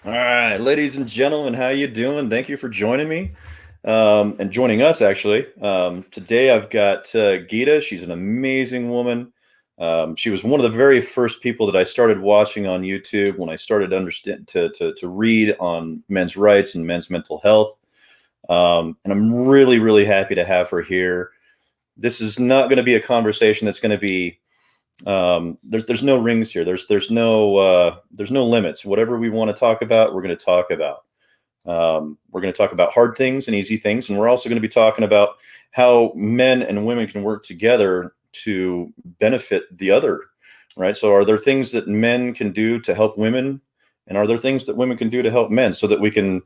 All right, ladies and gentlemen, how you doing? Thank you for joining me and joining us. Actually, today I've got Gitta. She's an amazing woman. She was one of the very first people that I started watching on YouTube when I started to understand to read on men's rights and men's mental health. And I'm really, really happy to have her here. This is not going to be a conversation that's going to be there's no rings here. There's no limits. Whatever we want to talk about, we're going to talk about. We're going to talk about hard things and easy things, and we're also going to be talking about how men and women can work together to benefit the other. Right. So, are there things that men can do to help women, and are there things that women can do to help men, so that we can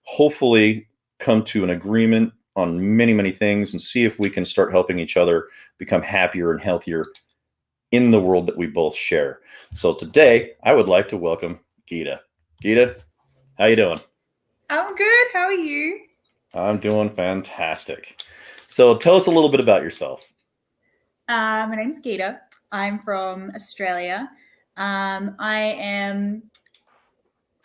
hopefully come to an agreement on many, many things and see if we can start helping each other become happier and healthier in the world that we both share. So today, I would like to welcome Gitta. Gitta, how you doing? I'm good. How are you? I'm doing fantastic. So tell us a little bit about yourself. My name's Gitta. I'm from Australia. I am.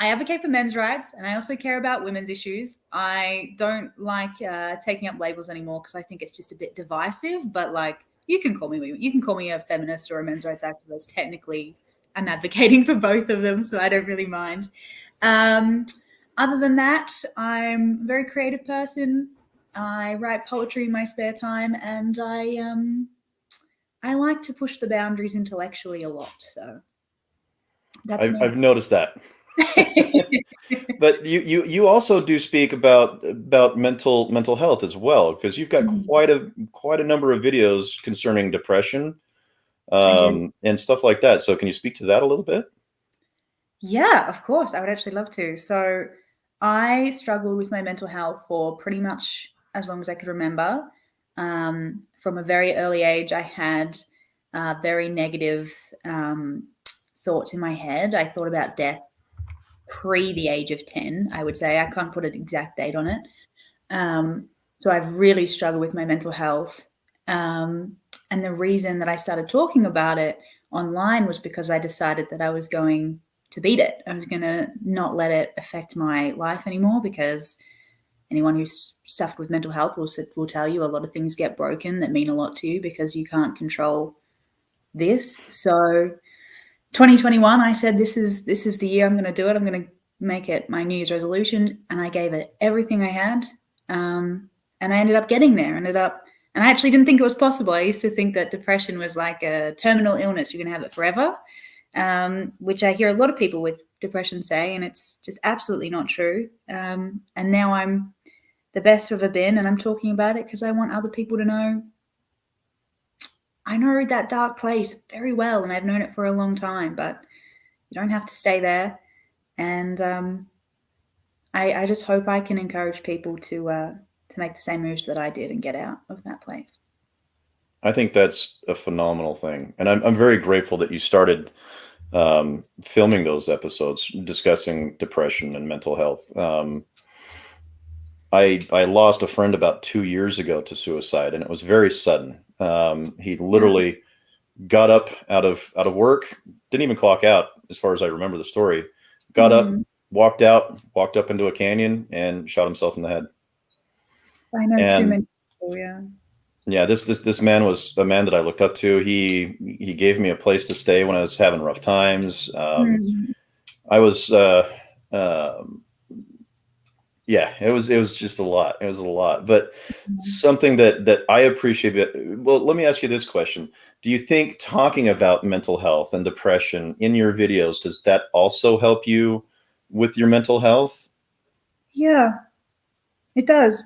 I advocate for men's rights, and I also care about women's issues. I don't like taking up labels anymore because I think it's just a bit divisive. But you can call me a feminist or a men's rights activist. Technically, I'm advocating for both of them, so I don't really mind. Um, Other than that, I'm a very creative person. I write poetry in my spare time, and I like to push the boundaries intellectually a lot. So that's I've me. noticed that. But you also do speak about mental health as well, because you've got quite a number of videos concerning depression I do. and stuff like that. So can you speak to that a little bit? Yeah, of course. I would actually love to. So I struggled with my mental health for pretty much as long as I could remember. From a very early age, I had very negative thoughts in my head. I thought about death pre the age of 10, I would say. I can't put an exact date on it. Um, so I've really struggled with my mental health. And the reason that I started talking about it online was because I decided that I was going to beat it. I was going to not let it affect my life anymore, because anyone who's suffered with mental health will tell you a lot of things get broken that mean a lot to you because you can't control this. So 2021, I said, this is the year I'm going to do it. I'm going to make it my New Year's resolution, and I gave it everything I had. And I ended up getting there. And I actually didn't think it was possible. I used to think that depression was like a terminal illness; you're going to have it forever, which I hear a lot of people with depression say, and it's just absolutely not true. And now I'm the best I've ever been, and I'm talking about it because I want other people to know I know that dark place very well, and I've known it for a long time, but you don't have to stay there. And I just hope I can encourage people to make the same moves that I did and get out of that place. I think that's a phenomenal thing, and I'm very grateful that you started filming those episodes discussing depression and mental health. I lost a friend about 2 years ago to suicide, and it was very sudden. He Yeah, literally got up out of work, didn't even clock out, as far as I remember the story. Got up, mm, walked up into a canyon, and shot himself in the head. I know too And many people. Yeah. yeah, this man was a man that I looked up to. He gave me a place to stay when I was having rough times. Mm, I was uh, yeah, it was just a lot. It was a lot, but something that I appreciate. Well, let me ask you this question: do you think talking about mental health and depression in your videos, does that also help you with your mental health? yeah, it does.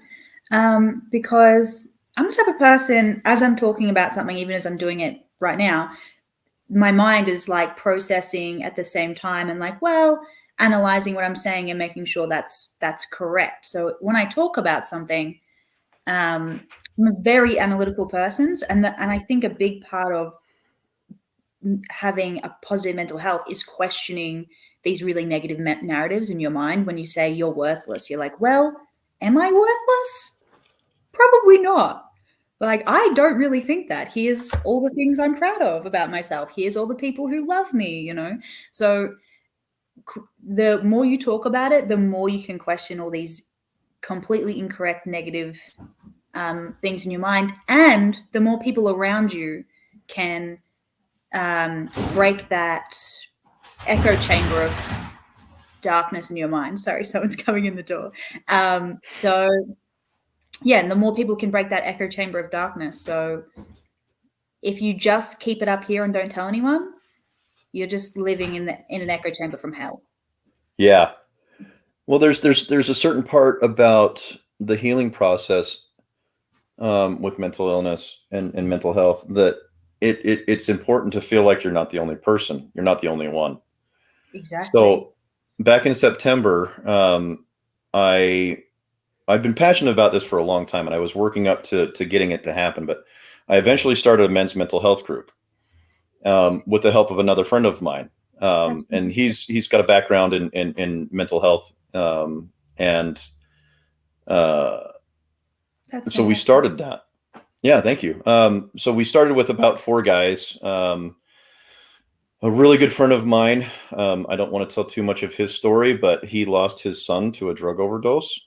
Because I'm the type of person, as I'm talking about something, even as I'm doing it right now, my mind is like processing at the same time and like, well, analyzing what I'm saying and making sure that's correct. So when I talk about something, I'm a very analytical person, and I think a big part of having a positive mental health is questioning these really negative narratives in your mind. When you say you're worthless, you're like, well, am I worthless? Probably not. Like, I don't really think that. Here's all the things I'm proud of about myself. Here's all the people who love me. So the more you talk about it, the more you can question all these completely incorrect negative things in your mind, and the more people around you can break that echo chamber of darkness in your mind. Sorry, someone's coming in the door. So yeah, and the more people can break that echo chamber of darkness. So if you just keep it up here and don't tell anyone, you're just living in an echo chamber from hell. Yeah. Well, there's a certain part about the healing process with mental illness and mental health that it's important to feel like you're not the only person. You're not the only one. Exactly. So back in September, I've been passionate about this for a long time, and I was working up to getting it to happen. But I eventually started a men's mental health group with the help of another friend of mine, and he's got a background in mental health, and so we started that. Yeah, thank you. So we started with about 4 guys. A really good friend of mine. I don't want to tell too much of his story, but he lost his son to a drug overdose,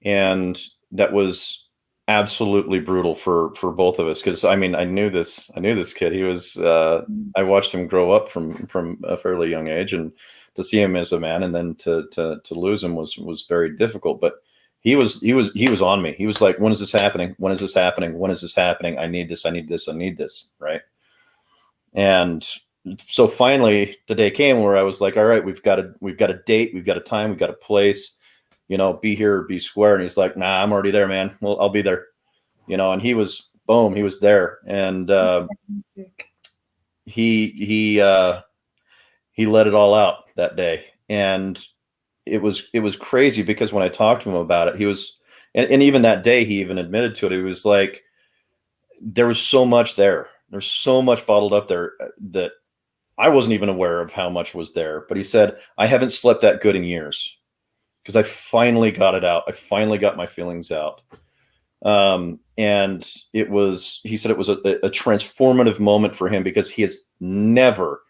and that was absolutely brutal for both of us. Because I mean, I knew this kid. He was. I watched him grow up from a fairly young age, and to see him as a man, and then to lose him was very difficult. But he was on me. He was like, "When is this happening? When is this happening? When is this happening? I need this. I need this. I need this." Right. And so finally the day came where I was like, all right, we've got a date, we've got a time, we've got a place, be here, be square. And he's like, nah, I'm already there, man. Well, I'll be there, and he was, boom, he was there. And he let it all out that day. And it was crazy because when I talked to him about it, he was, and even that day, he even admitted to it. He was like, there was so much there. There's so much bottled up there that I wasn't even aware of how much was there. But he said, I haven't slept that good in years because I finally got it out. I finally got my feelings out. And he said it was a transformative moment for him because he has never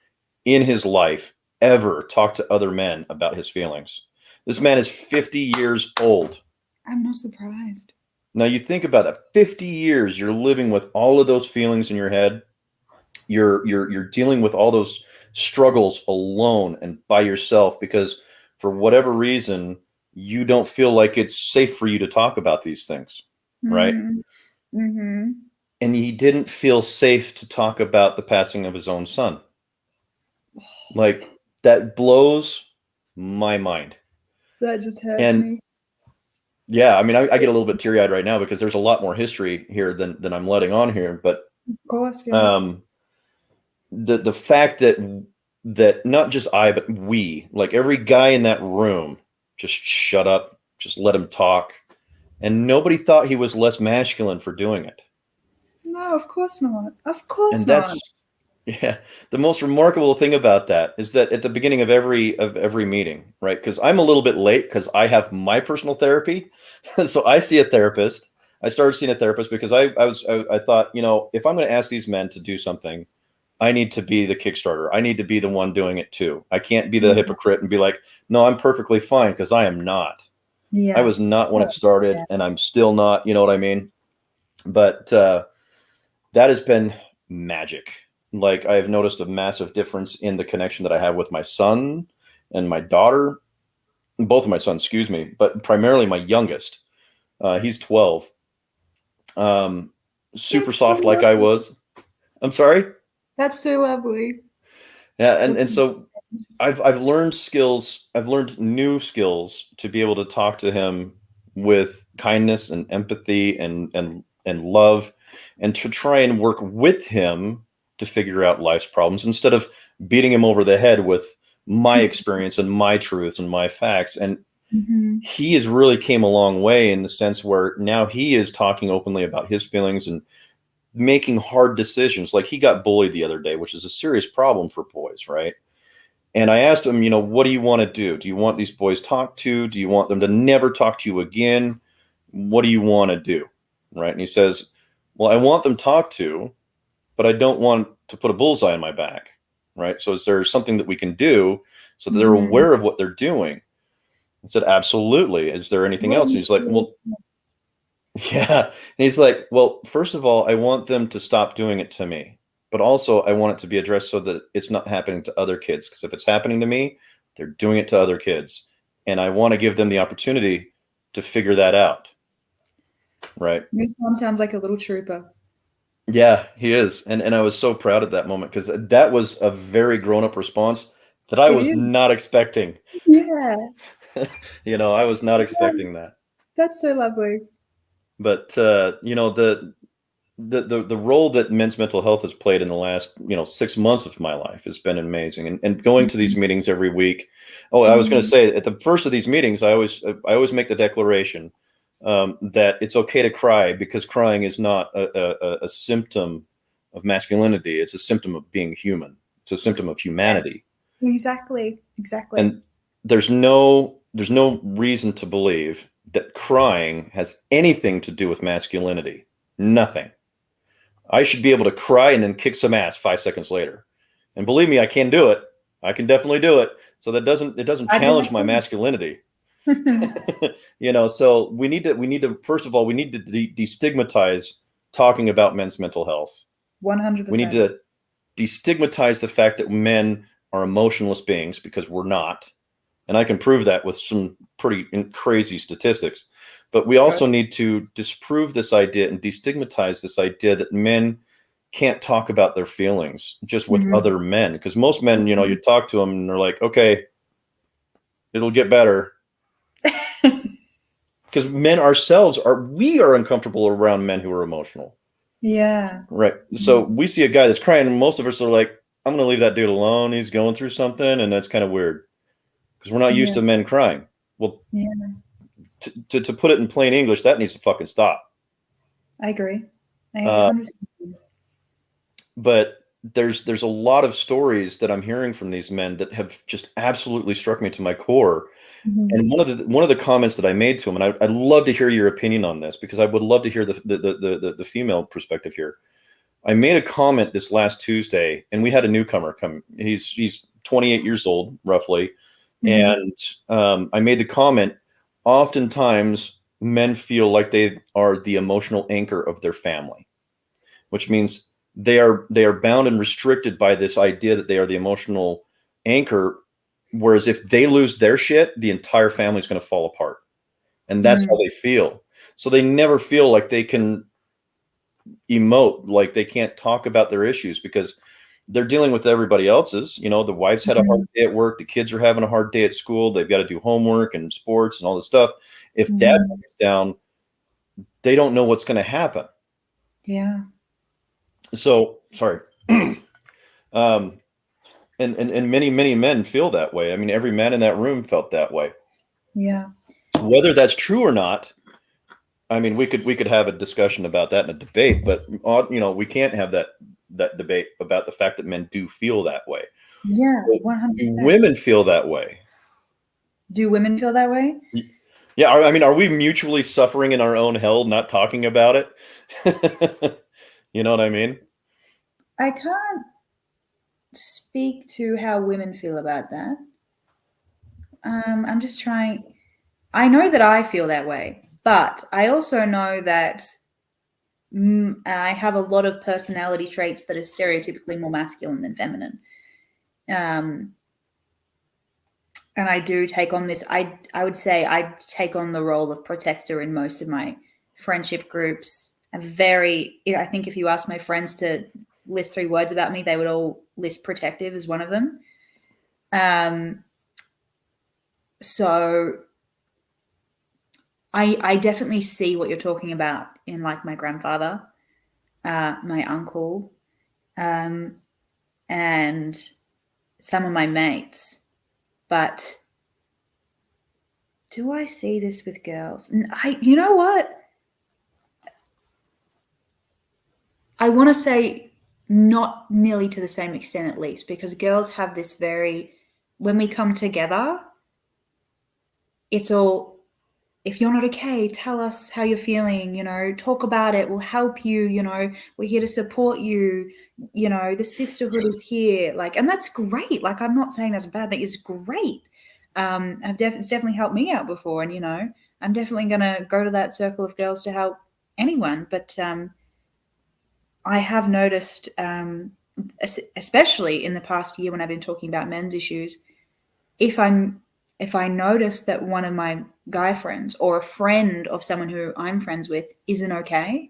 in his life ever talked to other men about his feelings. This man is 50 years old. I'm not surprised. Now you think about it, 50 years, you're living with all of those feelings in your head. You're dealing with all those struggles alone and by yourself because for whatever reason, you don't feel like it's safe for you to talk about these things. Right. Mm-hmm. And he didn't feel safe to talk about the passing of his own son. Like that blows my mind. That just hurts me. Yeah, I mean, I get a little bit teary eyed right now because there's a lot more history here than I'm letting on here. But of course, yeah. The fact that not just I, but we, like every guy in that room, just shut up, just let him talk, and nobody thought he was less masculine for doing it. No, of course not. Of course and not. That's yeah. The most remarkable thing about that is that at the beginning of every meeting, right? Because I'm a little bit late because I have my personal therapy, so I see a therapist. I started seeing a therapist because I thought, if I'm going to ask these men to do something, I need to be the Kickstarter. I need to be the one doing it too. I can't be the hypocrite and be like, no, I'm perfectly fine, because I am not. Yeah. I was not when it started, and I'm still not. You know what I mean? But that has been magic. Like, I have noticed a massive difference in the connection that I have with my son and my daughter, both of my sons, excuse me, but primarily my youngest. He's 12. Super soft like I was. I'm sorry? That's so lovely. Yeah, and so I've learned skills. I've learned new skills to be able to talk to him with kindness and empathy and love, and to try and work with him to figure out life's problems instead of beating him over the head with my experience and my truths and my facts. And he has really came a long way in the sense where now he is talking openly about his feelings and making hard decisions. Like, he got bullied the other day, which is a serious problem for boys, right? And I asked him, what do you want to do? Do you want these boys talked to? Do you want them to never talk to you again? What do you want to do? Right. And he says, well, I want them talked to, but I don't want to put a bullseye on my back. right? So is there something that we can do so that they're Mhm. aware of what they're doing? I said, absolutely. Is there anything What a else? And he's like, mutual well, response. yeah. And he's like, well, first of all, I want them to stop doing it to me, but also I want it to be addressed so that it's not happening to other kids. Because if it's happening to me, they're doing it to other kids. And I want to give them the opportunity to figure that out. Right. Your son sounds like a little trooper. Yeah, he is. And I was so proud at that moment because that was a very grown-up response that I It was is. not expecting. Yeah. I was not Yeah. expecting that. That's so lovely. But the role that men's mental health has played in the last 6 months of my life has been amazing, and going to these Mhm. meetings every week. Oh, I was going to Mhm. say, at the first of these meetings, I always make the declaration that it's okay to cry, because crying is not a symptom of masculinity. It's a symptom of being human. It's a symptom of Yes. humanity. Exactly. Exactly. And there's no reason to believe that crying has anything to do with masculinity. Nothing. I should be able to cry and then kick some ass 5 seconds later. And believe me, I can do it. I can definitely do it. So it doesn't I do that challenge my too. masculinity. So we need to first of all, we need to destigmatize talking about men's mental health. We need 100%. to destigmatize the fact that men are emotionless beings, because we're not. And I can prove that with some pretty crazy statistics. But we Right. also need to disprove this idea and destigmatize this idea that men can't talk about their feelings just with Mhm. other men. Because most men, you Mhm. talk to them and they're like, okay, it'll get better. Because men ourselves we are uncomfortable around men who are emotional. Yeah. Right. So Yeah. we see a guy that's crying, and most of us are like, I'm going to leave that dude alone. He's going through something. And that's kind of weird because we're not used Yeah. to men crying. Well, Yeah. to put it in plain English, that needs to fucking stop. I agree. I Uh, 100% agree. but there's a lot of stories that I'm hearing from these men that have just absolutely struck me to my core. Mhm. And one of the comments that I made to him, and I'd love to hear your opinion on this, because I would love to hear the female perspective here. I made a comment this last Tuesday, and we had a newcomer come. He's 28 years old, roughly, Mhm. and I made the comment. Oftentimes, men feel like they are the emotional anchor of their family, which means they are bound and restricted by this idea that they are the emotional anchor. Whereas if they lose their shit, the entire family is going to fall apart, and that's how Mm. they feel. So they never feel like they can emote, like they can't talk about their issues, because they're dealing with everybody else's. The wife's had a hard Mhm. day at work, the kids are having a hard day at school, they've got to do homework and sports and all this stuff. If dad Mhm. breaks down, they don't know what's going to happen. Yeah. So sorry. um and many men feel that way. I mean, every man in that room felt that way. Yeah. Whether that's true or not, I mean, we could have a discussion about that in a debate, but we can't have that debate about the fact that men do feel that way. Yeah. So, do 100%. women feel that way? Do women feel that way? Yeah, I mean, are we mutually suffering in our own hell, not talking about it? You know what I mean? I can't speak to how women feel about that. I'm just trying. I know that I feel that way, but I also know that I have a lot of personality traits that are stereotypically more masculine than feminine. Um, and I do take on this. I would say I take on the role of protector in most of my friendship groups. I think if you ask my friends to list 3 words about me, they would all list protective as one of them. Um, so I definitely see what you're talking about in like my grandfather, my uncle, um, and some of my mates. But do I see this with girls? You know what? I want to say not nearly to the same extent, at least, because girls have when we come together, it's all if you're not okay, tell us how you're feeling, talk about it. We'll help you, we're here to support you. The sisterhood is here. And that's great. I'm not saying that's a bad thing. It's great. It's definitely helped me out before. And, I'm definitely going to go to that circle of girls to help anyone. But I have noticed, especially in the past year when I've been talking about men's issues, if I notice that one of my guy friends or a friend of someone who I'm friends with isn't okay,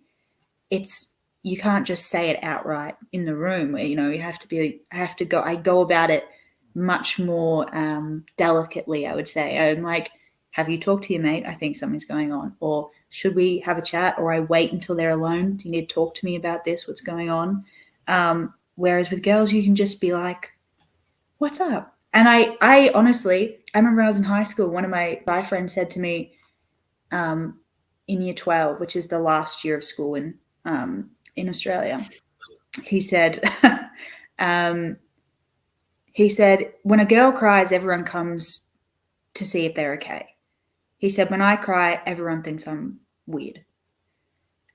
you can't just say it outright in the room. I go about it much more delicately, I would say. I'm like, have you talked to your mate? I think something's going on. Or should we have a chat? Or I wait until they're alone. Do you need to talk to me about this? What's going on? Whereas with girls, you can just be like, what's up? And I honestly, I remember when I was in high school, one of my guy friends said to me in year 12, which is the last year of school in Australia, he said, when a girl cries, everyone comes to see if they're okay. He said, when I cry, everyone thinks I'm weird.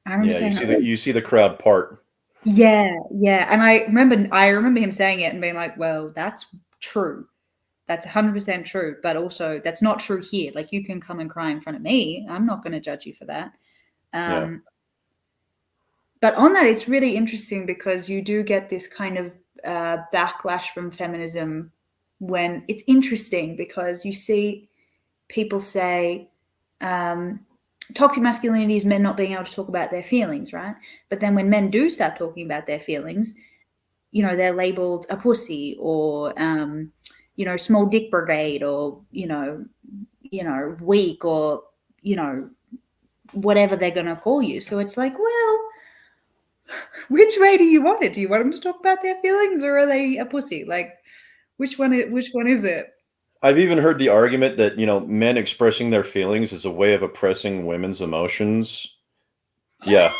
I remember saying, you see the crowd part. Yeah. And I remember him saying it and being like, well, that's true. That's 100% true. But also that's not true here. You can come and cry in front of me. I'm not going to judge you for that. But on that, it's really interesting because you do get this kind of backlash from feminism when it's interesting because you see people say toxic masculinity is men not being able to talk about their feelings, right? But then when men do start talking about their feelings, they're labeled a pussy or, small dick brigade or, weak or, whatever they're going to call you. So it's like, well, which way do you want it? Do you want them to talk about their feelings or are they a pussy? Which one is it? I've even heard the argument that, men expressing their feelings is a way of oppressing women's emotions. Yeah.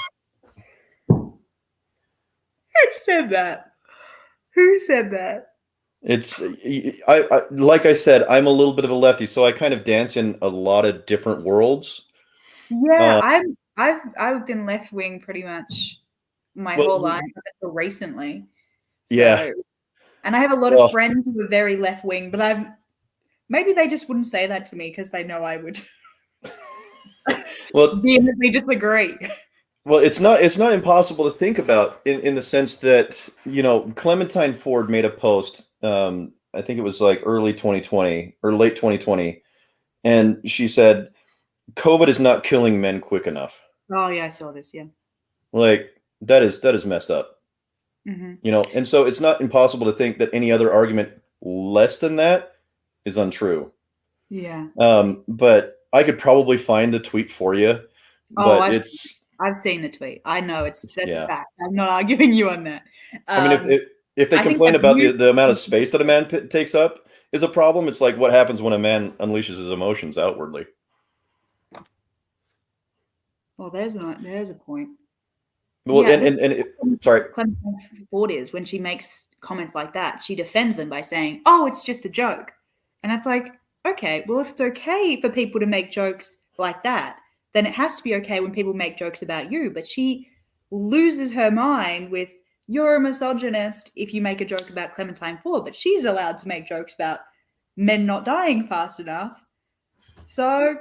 Who said that? Who said that? It's I like I said, I'm a little bit of a lefty, so I kind of dance in a lot of different worlds. Yeah, I've been left wing pretty much my whole life until recently. So, yeah. And I have a lot of friends who are very left wing, but maybe they just wouldn't say that to me because they know I would vehemently disagree. Well, it's not impossible to think about in the sense that, Clementine Ford made a post, I think it was early 2020 or late 2020, and she said, COVID is not killing men quick enough. Oh yeah, I saw this, yeah. That is messed up. Mm-hmm. And so it's not impossible to think that any other argument less than that is untrue. Yeah. But I could probably find the tweet for you, but I've seen the tweet. I know that's a fact. I'm not arguing you on that. I mean, if they complain about the amount of space that a man takes up is a problem, it's like what happens when a man unleashes his emotions outwardly. Well, there's a point. Well, yeah, sorry. Clementine Ford is when she makes comments like that, she defends them by saying, "Oh, it's just a joke," and it's like, okay, well, if it's okay for people to make jokes like that, then it has to be okay when people make jokes about you. But she loses her mind with, you're a misogynist if you make a joke about Clementine Ford, but she's allowed to make jokes about men not dying fast enough. So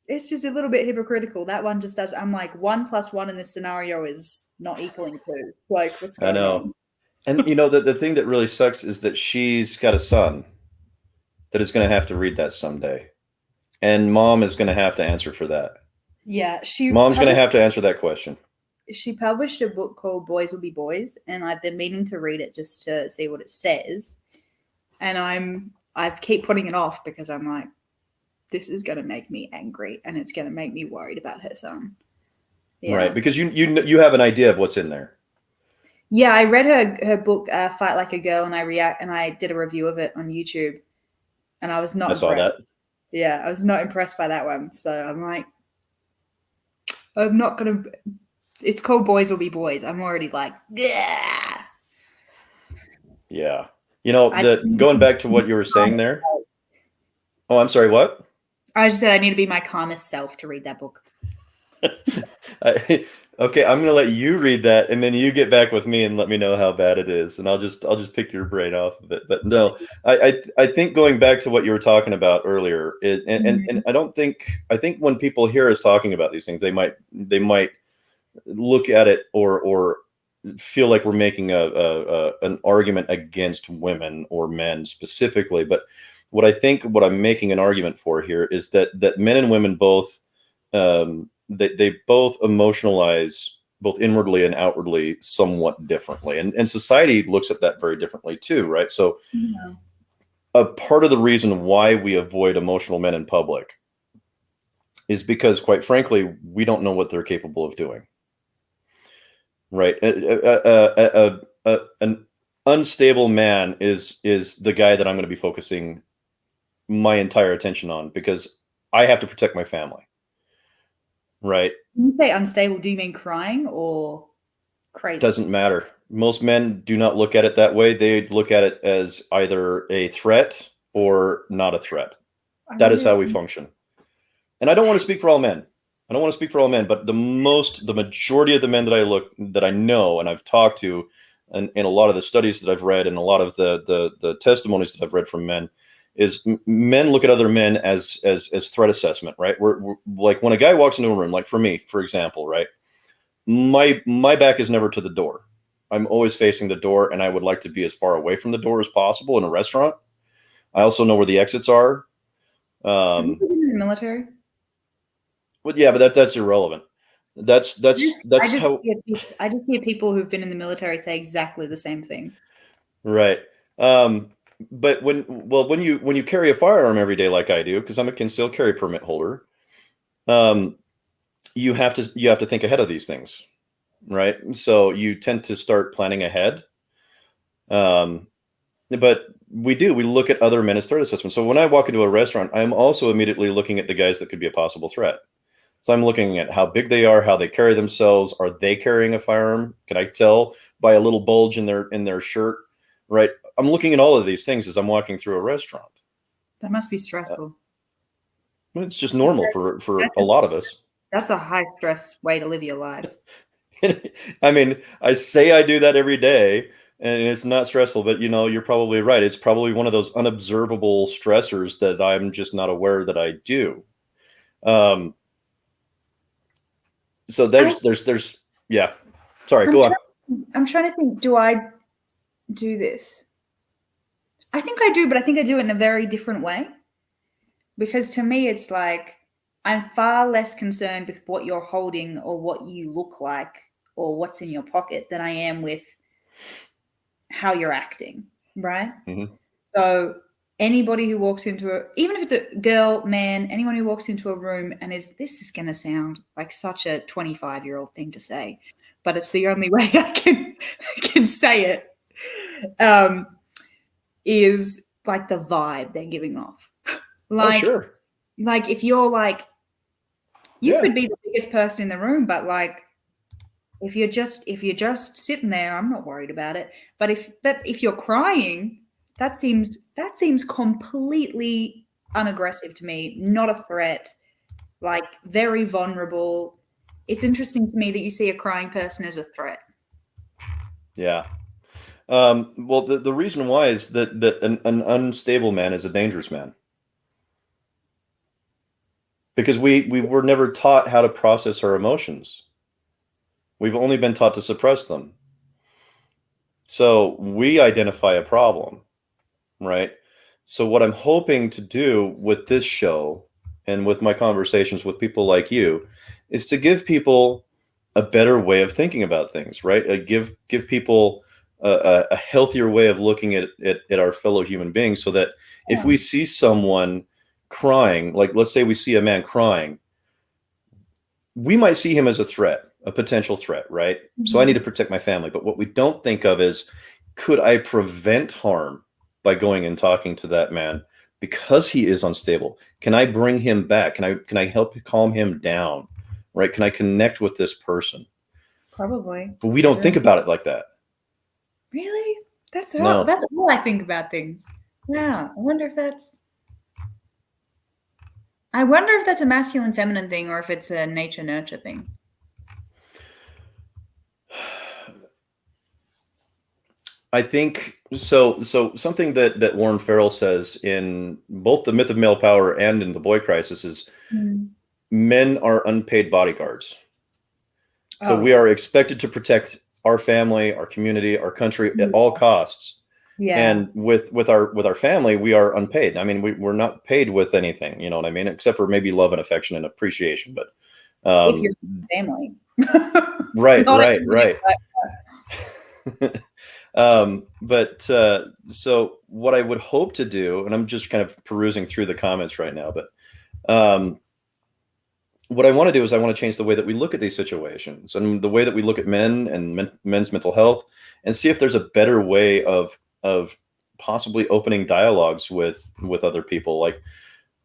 it's just a little bit hypocritical. That one just does. I'm like, 1 + 1 in this scenario is not equaling 2. What's going on? And the thing that really sucks is that she's got a son that is going to have to read that someday, and mom is going to have to answer for that. Yeah, mom's going to have to answer that question. She published a book called Boys Will Be Boys, and I've been meaning to read it just to see what it says. And I keep putting it off because I'm like, this is going to make me angry, and it's going to make me worried about her son. Yeah. Right, because you have an idea of what's in there. Yeah, I read her book, Fight Like a Girl, and I did a review of it on YouTube, and I was not impressed. I saw that. Yeah, I was not impressed by that one. So I'm like, I'm not going to. It's called Boys Will Be Boys. I'm already like, yeah. Yeah. Going back to what you were saying there. Oh, I'm sorry, what? I just said I need to be my calmest self to read that book. Okay, I'm gonna let you read that, and then you get back with me and let me know how bad it is, and I'll just pick your brain off of it. But no, I think going back to what you were talking about earlier, and I think when people hear us talking about these things, they might look at it or feel like we're making an argument against women or men specifically. But what I'm making an argument for here is that men and women both they both emotionalize both inwardly and outwardly somewhat differently, and society looks at that very differently too, right? So Yeah. a part of the reason why we avoid emotional men in public is because, quite frankly, we don't know what they're capable of doing, right? An unstable man is the guy that I'm going to be focusing my entire attention on, because I have to protect my family, right? When you say unstable, do you mean crying or crazy? Doesn't matter. Most men do not look at it that way. They look at it as either a threat or not a threat. That is how we function. And I don't want to speak for all men. I don't want to speak for all men, but the majority of the men that I know and I've talked to, and in a lot of the studies that I've read and a lot of the testimonies that I've read from men, is men look at other men as threat assessment, right? We're like, when a guy walks into a room, like for me, for example, right? My back is never to the door. I'm always facing the door, and I would like to be as far away from the door as possible in a restaurant. I also know where the exits are. Have you been in the military? Well, yeah, but that's irrelevant. That's I just how. hear people who've been in the military say exactly the same thing. Right. But when you carry a firearm every day, like I do, because I'm a concealed carry permit holder, um, you have to think ahead of these things, right? So you tend to start planning ahead. But we look at other men as threat assessment. So when I walk into a restaurant, I'm also immediately looking at the guys that could be a possible threat. So I'm looking at how big they are, how they carry themselves. Are they carrying a firearm? Can I tell by a little bulge in their shirt? Right. I'm looking at all of these things as I'm walking through a restaurant. That must be stressful. It's just normal for a lot of us. That's a high stress way to live your life. I mean, I say I do that every day, and it's not stressful, but you're probably right. It's probably one of those unobservable stressors that I'm just not aware that I do. So there's yeah. Sorry, go on. I'm trying to think, do I do this? I think I do, but I think I do it in a very different way. Because to me, it's like I'm far less concerned with what you're holding or what you look like or what's in your pocket than I am with how you're acting, right? Mm-hmm. So anybody who walks into even if it's a girl, man, anyone who walks into a room and this is going to sound like such a 25-year-old thing to say, but it's the only way I can say it, is like the vibe they're giving off. Like, oh, sure. Like if you're like, you Yeah. could be the biggest person in the room, but like if you're just sitting there, I'm not worried about it. But if you're crying, that seems completely unaggressive to me, not a threat, like very vulnerable. It's interesting to me that you see a crying person as a threat. Yeah. Well, the reason why is that an unstable man is a dangerous man. Because we were never taught how to process our emotions. We've only been taught to suppress them. So we identify a problem, right? So what I'm hoping to do with this show and with my conversations with people like you is to give people a better way of thinking about things, right? Give people a healthier way of looking at our fellow human beings, so that if we see someone crying, like let's say we see a man crying, we might see him as a threat, a potential threat, right? Mm-hmm. So I need to protect my family. But what we don't think of is, could I prevent harm by going and talking to that man because he is unstable? Can I bring him back? Can I help calm him down? Right? Can I connect with this person? Probably. But we don't think about it like that. Really? That's all I think about things. Yeah. I wonder if that's I wonder if that's a masculine feminine thing or if it's a nature nurture thing. I think so. So something that Warren Farrell says in both The Myth of Male Power and in The Boy Crisis is men are unpaid bodyguards. So Oh, we are expected to protect our family, our community, our country at all costs. yeah. And with our family, we are unpaid. I mean, we're not paid with anything, you know what I mean, except for maybe love and affection and appreciation. But If you're family. right, Not right, everybody right. So what I would hope to do, and I'm just kind of perusing through the comments right now, but what I want to do is I want to change the way that we look at these situations and the way that we look at men and men's mental health, and see if there's a better way of possibly opening dialogues with other people. Like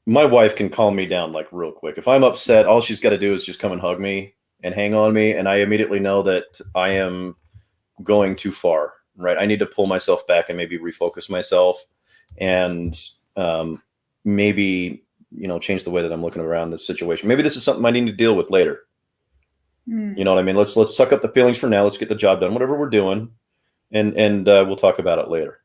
my wife can calm me down like real quick. If I'm upset, all she's got to do is just come and hug me and hang on me, and I immediately know that I am going too far. Right? I need to pull myself back and maybe refocus myself, and maybe change the way that I'm looking around this situation. Maybe this is something I need to deal with later. You know what I mean? Let's suck up the feelings for now. Let's get the job done, whatever we're doing, and we'll talk about it later.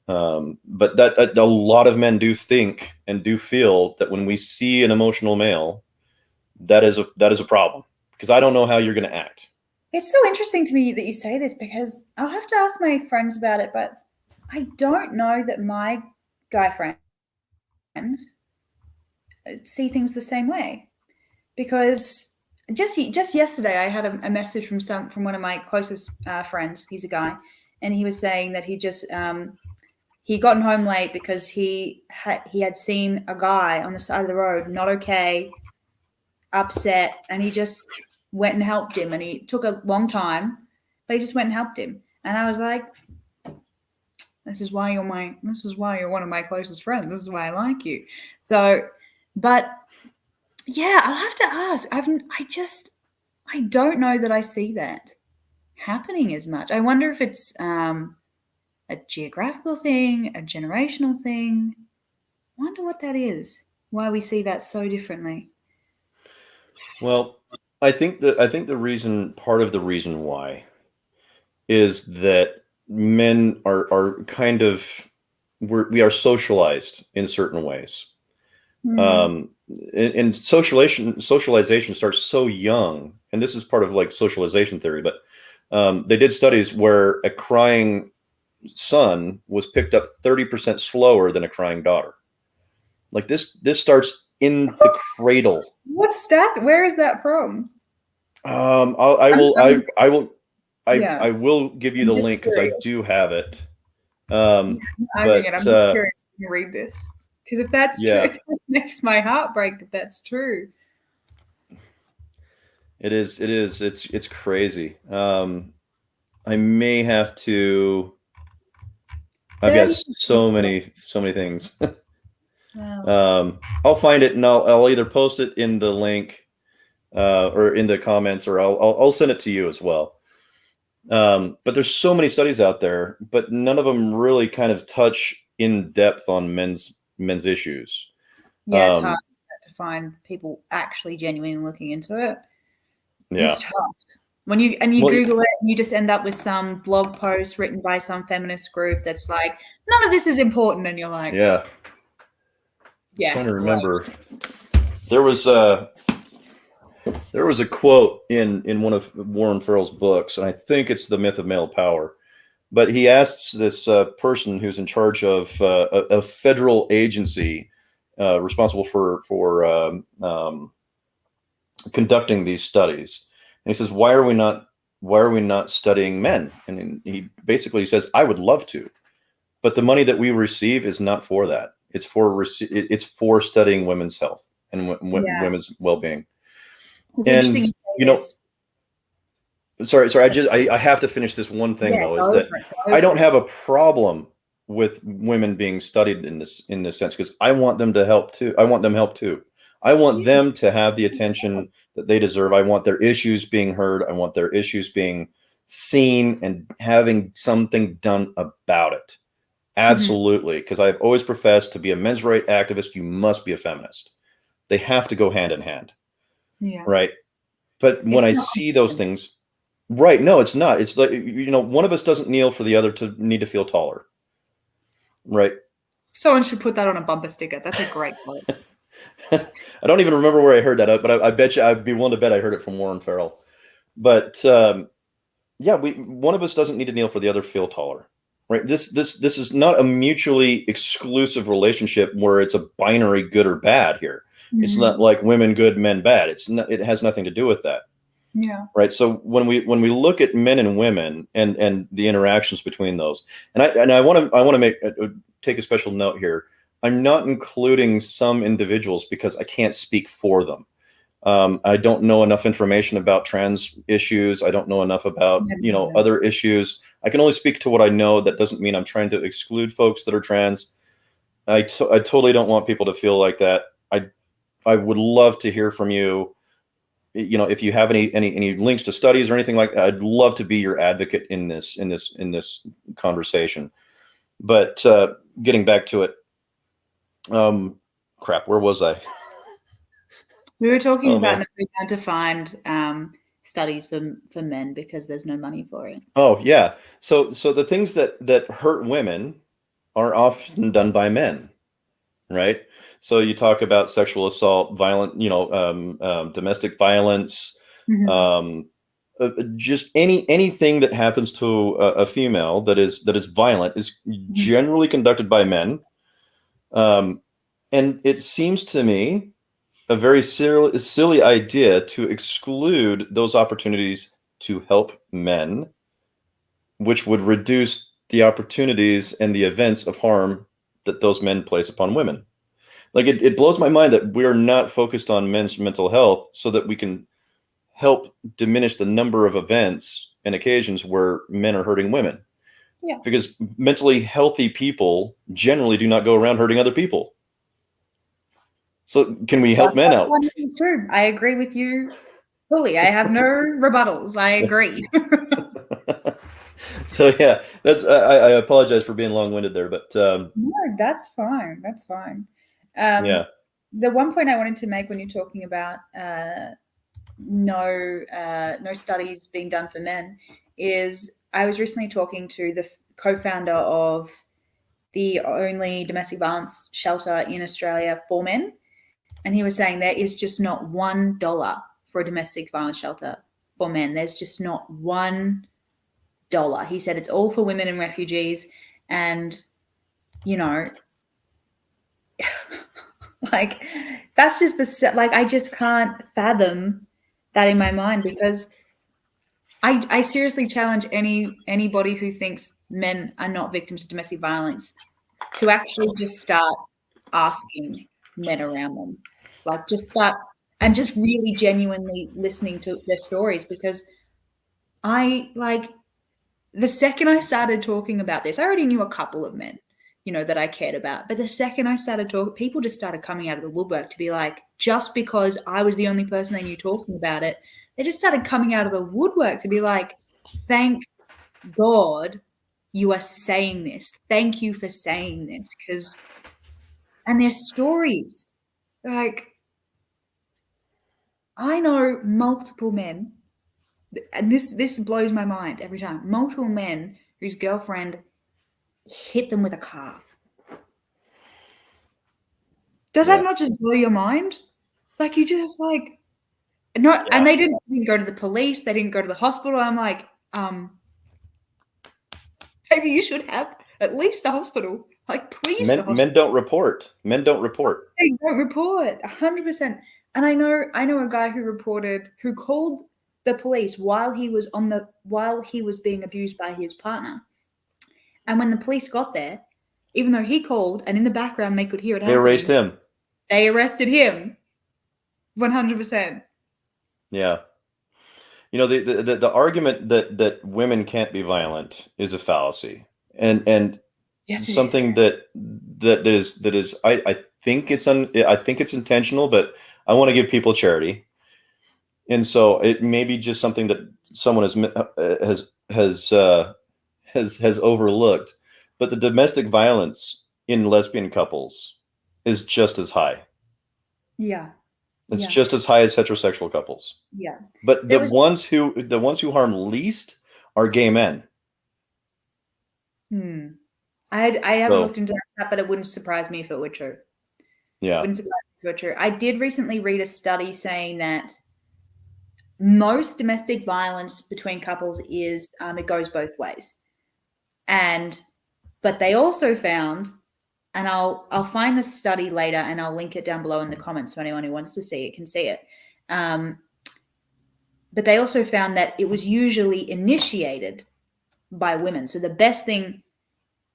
But that a lot of men do think and do feel that when we see an emotional male, that is a problem, because I don't know how you're going to act. It's so interesting to me that you say this, because I'll have to ask my friends about it, but I don't know that my guy friends see things the same way. Because just yesterday, I had a message from one of my closest friends. He's a guy, and he was saying that he gotten home late because he had seen a guy on the side of the road, not okay, upset, and he just went and helped him. And he took a long time, but he just went and helped him. And I was like, this is why you're one of my closest friends. This is why I like you. So, but yeah, I'll have to ask. I don't know that I see that happening as much. I wonder if it's a geographical thing, a generational thing. I wonder what that is. Why we see that so differently. Well, I think the reason, part of the reason why, is that men are kind of, we are socialized in certain ways. And socialization starts so young, and this is part of like socialization theory. But they did studies where a crying son was picked up 30% slower than a crying daughter. Like this starts in the cradle. What's that? Where is that from? I will give you I'm the just link, because I curious. do have it. I'm But just curious to read this, because if that's true, yeah, it makes my heart break if that's true. it is. It's crazy. I may have to. I've got 30%. so many things. Wow. I'll find it, and I'll either post it in the link or in the comments, or I'll send it to you as well. But there's so many studies out there, but none of them really kind of touch in depth on men's issues. Yeah, it's hard to find people actually genuinely looking into it. Yeah. It's tough. When you Google it, and you just end up with some blog post written by some feminist group that's like, none of this is important, and you're like, yeah. yeah. I'm trying to remember. There was a quote in one of Warren Farrell's books, and I think it's The Myth of Male Power. But he asks this person who's in charge of a federal agency responsible for conducting these studies, and he says, "Why are we not studying men?" And he basically says, "I would love to, but the money that we receive is not for that. It's for studying women's health and women's well-being." It's And interesting to say this. sorry, I have to finish this one thing, though, is that I don't have a problem with women being studied in this sense, because I want them to help too. I want them help too. I want them to have the attention that they deserve. I want their issues being heard. I want their issues being seen and having something done about it. Absolutely. Because I've always professed, to be a men's rights activist, you must be a feminist. They have to go hand in hand, Yeah. right? But when It's I not see those things, right? No, it's not. It's like, one of us doesn't kneel for the other to need to feel taller, right? Someone should put that on a bumper sticker. That's a great quote. I don't even remember where I heard that, but I bet you I'd be willing to bet I heard it from Warren Farrell. But yeah, one of us doesn't need to kneel for the other feel taller, right? This is not a mutually exclusive relationship where it's a binary good or bad here. It's not like women good, men bad. It's not. It has nothing to do with that, Yeah. right? So when we look at men and women and the interactions between those, and I want to make take a special note here. I'm not including some individuals because I can't speak for them. I don't know enough information about trans issues. I don't know enough about, other issues. I can only speak to what I know. That doesn't mean I'm trying to exclude folks that are trans. I totally don't want people to feel like that. I would love to hear from you. If you have any links to studies or anything like that, I'd love to be your advocate in this conversation. But getting back to it, crap, where was I? We were talking Oh, about man. how to find studies for men because there's no money for it. Oh, yeah. So the things that hurt women are often done by men, right? So you talk about sexual assault, violent, domestic violence, just anything that happens to a female that is violent is generally conducted by men. And it seems to me a very silly idea to exclude those opportunities to help men, which would reduce the opportunities and the events of harm that those men place upon women. Like it blows my mind that we're not focused on men's mental health so that we can help diminish the number of events and occasions where men are hurting women. Yeah. Because mentally healthy people generally do not go around hurting other people. So can we help men out? It's true. I agree with you fully. I have no rebuttals. I agree. So yeah, that's I apologize for being long-winded there, but No, that's fine. That's fine. yeah. The one point I wanted to make when you're talking about no studies being done for men is I was recently talking to the co-founder of the only domestic violence shelter in Australia for men, and he was saying there is just not $1 for a domestic violence shelter for men. There's just not $1. He said it's all for women and refugees, and like that's just I just can't fathom that in my mind because I seriously challenge anybody who thinks men are not victims of domestic violence to actually just start asking men around them, just start and just really genuinely listening to their stories, because the second I started talking about this, I already knew a couple of men, that I cared about. But the second I started talking, people just started coming out of the woodwork to be like, just because I was the only person they knew talking about it, they just started coming out of the woodwork to be like, thank God you are saying this. Thank you for saying this. And their stories, I know multiple men, and this blows my mind every time, multiple men whose girlfriend hit them with a car. Does that not just blow your mind? You just no, Yeah. and they didn't go to the police. They didn't go to the hospital. I'm like, maybe you should have at least the hospital. Please, the hospital. Men don't report. Men don't report. They don't report 100%. And I know a guy who called the police while he was being abused by his partner. And when the police got there, even though he called and in the background they could hear it happening, they arrested him 100%. Yeah. The argument that women can't be violent is a fallacy. And yes, something that is I think it's intentional, but I want to give people charity. And so it may be just something that someone has overlooked, but the domestic violence in lesbian couples is just as high. Yeah. It's Yeah. just as high as heterosexual couples. Yeah. But There the was ones who harm least are gay men. I haven't So looked into that, but it wouldn't surprise me if it were true. yeah, Wouldn't surprise me if it were true. I did recently read a study saying that most domestic violence between couples is it goes both ways, but they also found, and I'll find the study later and I'll link it down below in the comments so anyone who wants to see it can see it. But they also found that it was usually initiated by women. So the best thing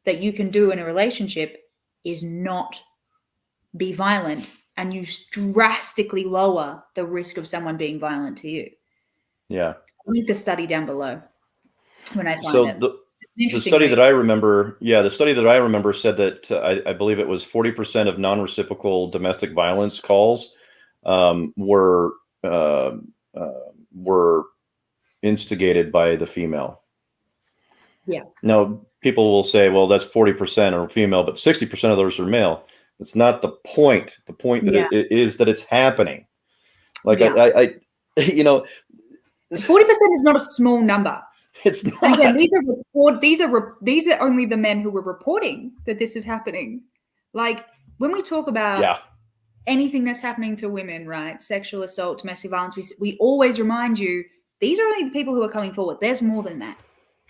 that you can do in a relationship is not be violent, and you drastically lower the risk of someone being violent to you. yeah. I'll link the study down below when I find So it. the study that I remember, said that I believe it was 40% of non-reciprocal domestic violence calls were instigated by the female. Yeah. Now, people will say, well, that's 40% are female, but 60% of those are male. That's not the point. The point that it is that it's happening. Like I 40% is not a small number. It's not. And again, these are only the men who are reporting that this is happening. Like when we talk about anything that's happening to women, right? Sexual assault, domestic violence, we always remind you these are only the people who are coming forward. There's more than that,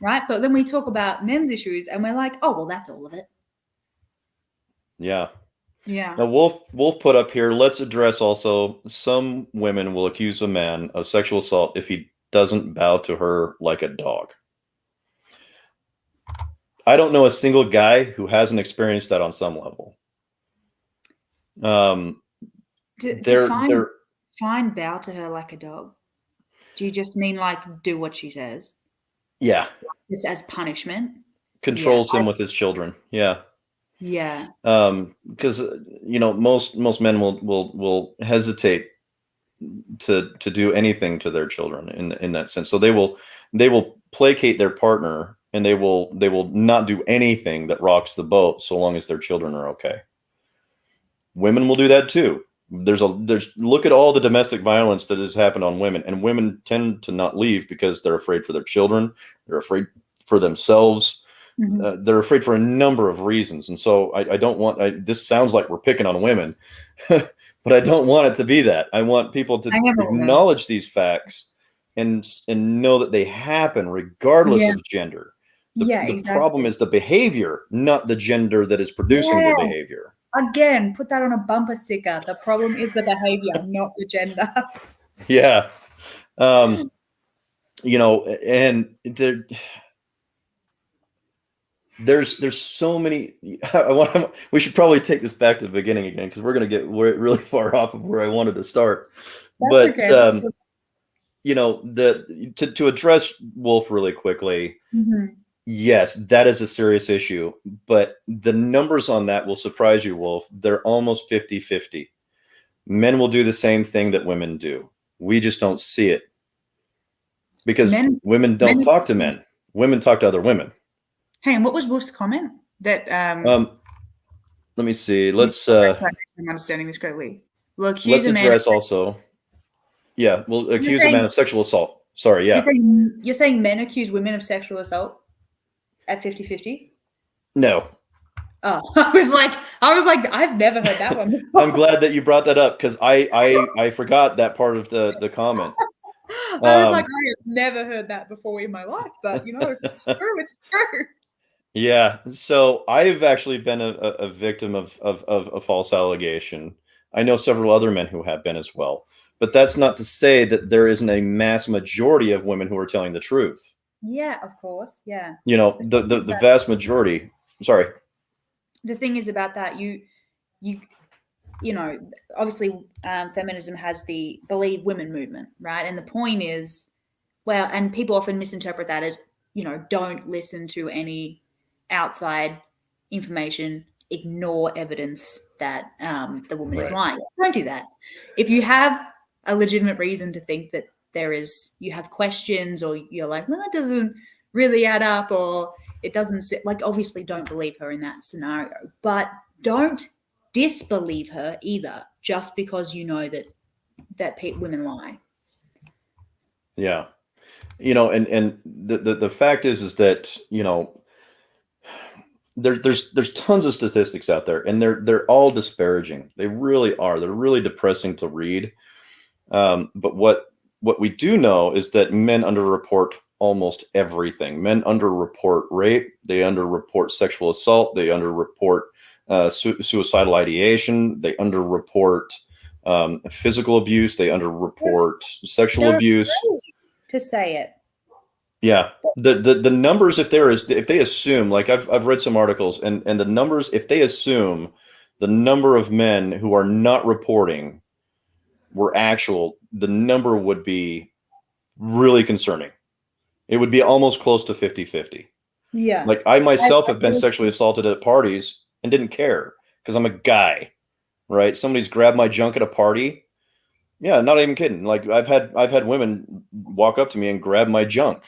right? But then we talk about men's issues and we're like, oh, well, that's all of it. Yeah. Yeah. Now, Wolf put up here, let's address also some women will accuse a man of sexual assault if he doesn't bow to her like a dog. I don't know a single guy who hasn't experienced that on some level. Define bow to her like a dog. Do you just mean like do what she says? Yeah. Just as punishment? Controls him with his children. Yeah. Yeah. Because most men will hesitate to do anything to their children in that sense. So they will placate their partner, and they will not do anything that rocks the boat so long as their children are okay. Women will do that too. There's look at all the domestic violence that has happened on women, and women tend to not leave because they're afraid for their children, they're afraid for themselves. Mm-hmm. They're afraid for a number of reasons. And so I don't want, this sounds like we're picking on women, but I don't want it to be that. I want people to acknowledge these facts and know that they happen regardless of gender. The problem is the behavior, not the gender that is producing the behavior. Again, put that on a bumper sticker. The problem is the behavior, not the gender. Yeah. And there's so many. We should probably take this back to the beginning again, because we're going to get really far off of where I wanted to start. But to address Wolf really quickly, yes, that is a serious issue, but the numbers on that will surprise you, Wolf. They're almost 50-50. Men will do the same thing that women do. We just don't see it because women don't talk to men. Women talk to other women. Hey, and what was Wolf's comment? That let me see. Let's I'm understanding this correctly. Let's address also. Yeah, we'll accuse a man of sexual assault. Sorry, yeah. You're saying men accuse women of sexual assault at 50-50? No. Oh, I was like, I've never heard that one before. I'm glad that you brought that up, because I forgot that part of the comment. I was like, I have never heard that before in my life, but if it's true, it's true. Yeah. So I've actually been a victim of a false allegation. I know several other men who have been as well. But that's not to say that there isn't a mass majority of women who are telling the truth. Yeah, of course. Yeah. The vast majority. Sorry. The thing is about that, obviously feminism has the Believe Women movement, right? And the point is, and people often misinterpret that as, don't listen to any outside information, ignore evidence that the woman is lying. Don't do that. If you have a legitimate reason to think that you have questions, or you're like, well, that doesn't really add up, or it doesn't sit, like, obviously don't believe her in that scenario, but don't disbelieve her either, just because you know that that women lie. Yeah. And the fact is that, there's tons of statistics out there, and they're all disparaging. They really are. They're really depressing to read. But what we do know is that men underreport almost everything. Men underreport rape. They underreport sexual assault. They underreport suicidal ideation. They underreport physical abuse. They underreport sexual They're abuse. afraid to say it. Yeah. The numbers, if they assume, like I've read some articles, and the numbers, if they assume the number of men who are not reporting were actual, the number would be really concerning. It would be almost close to 50-50. Yeah. Like I myself I have been sexually assaulted at parties and didn't care because I'm a guy, right? Somebody's grabbed my junk at a party. Yeah, not even kidding. Like I've had women walk up to me and grab my junk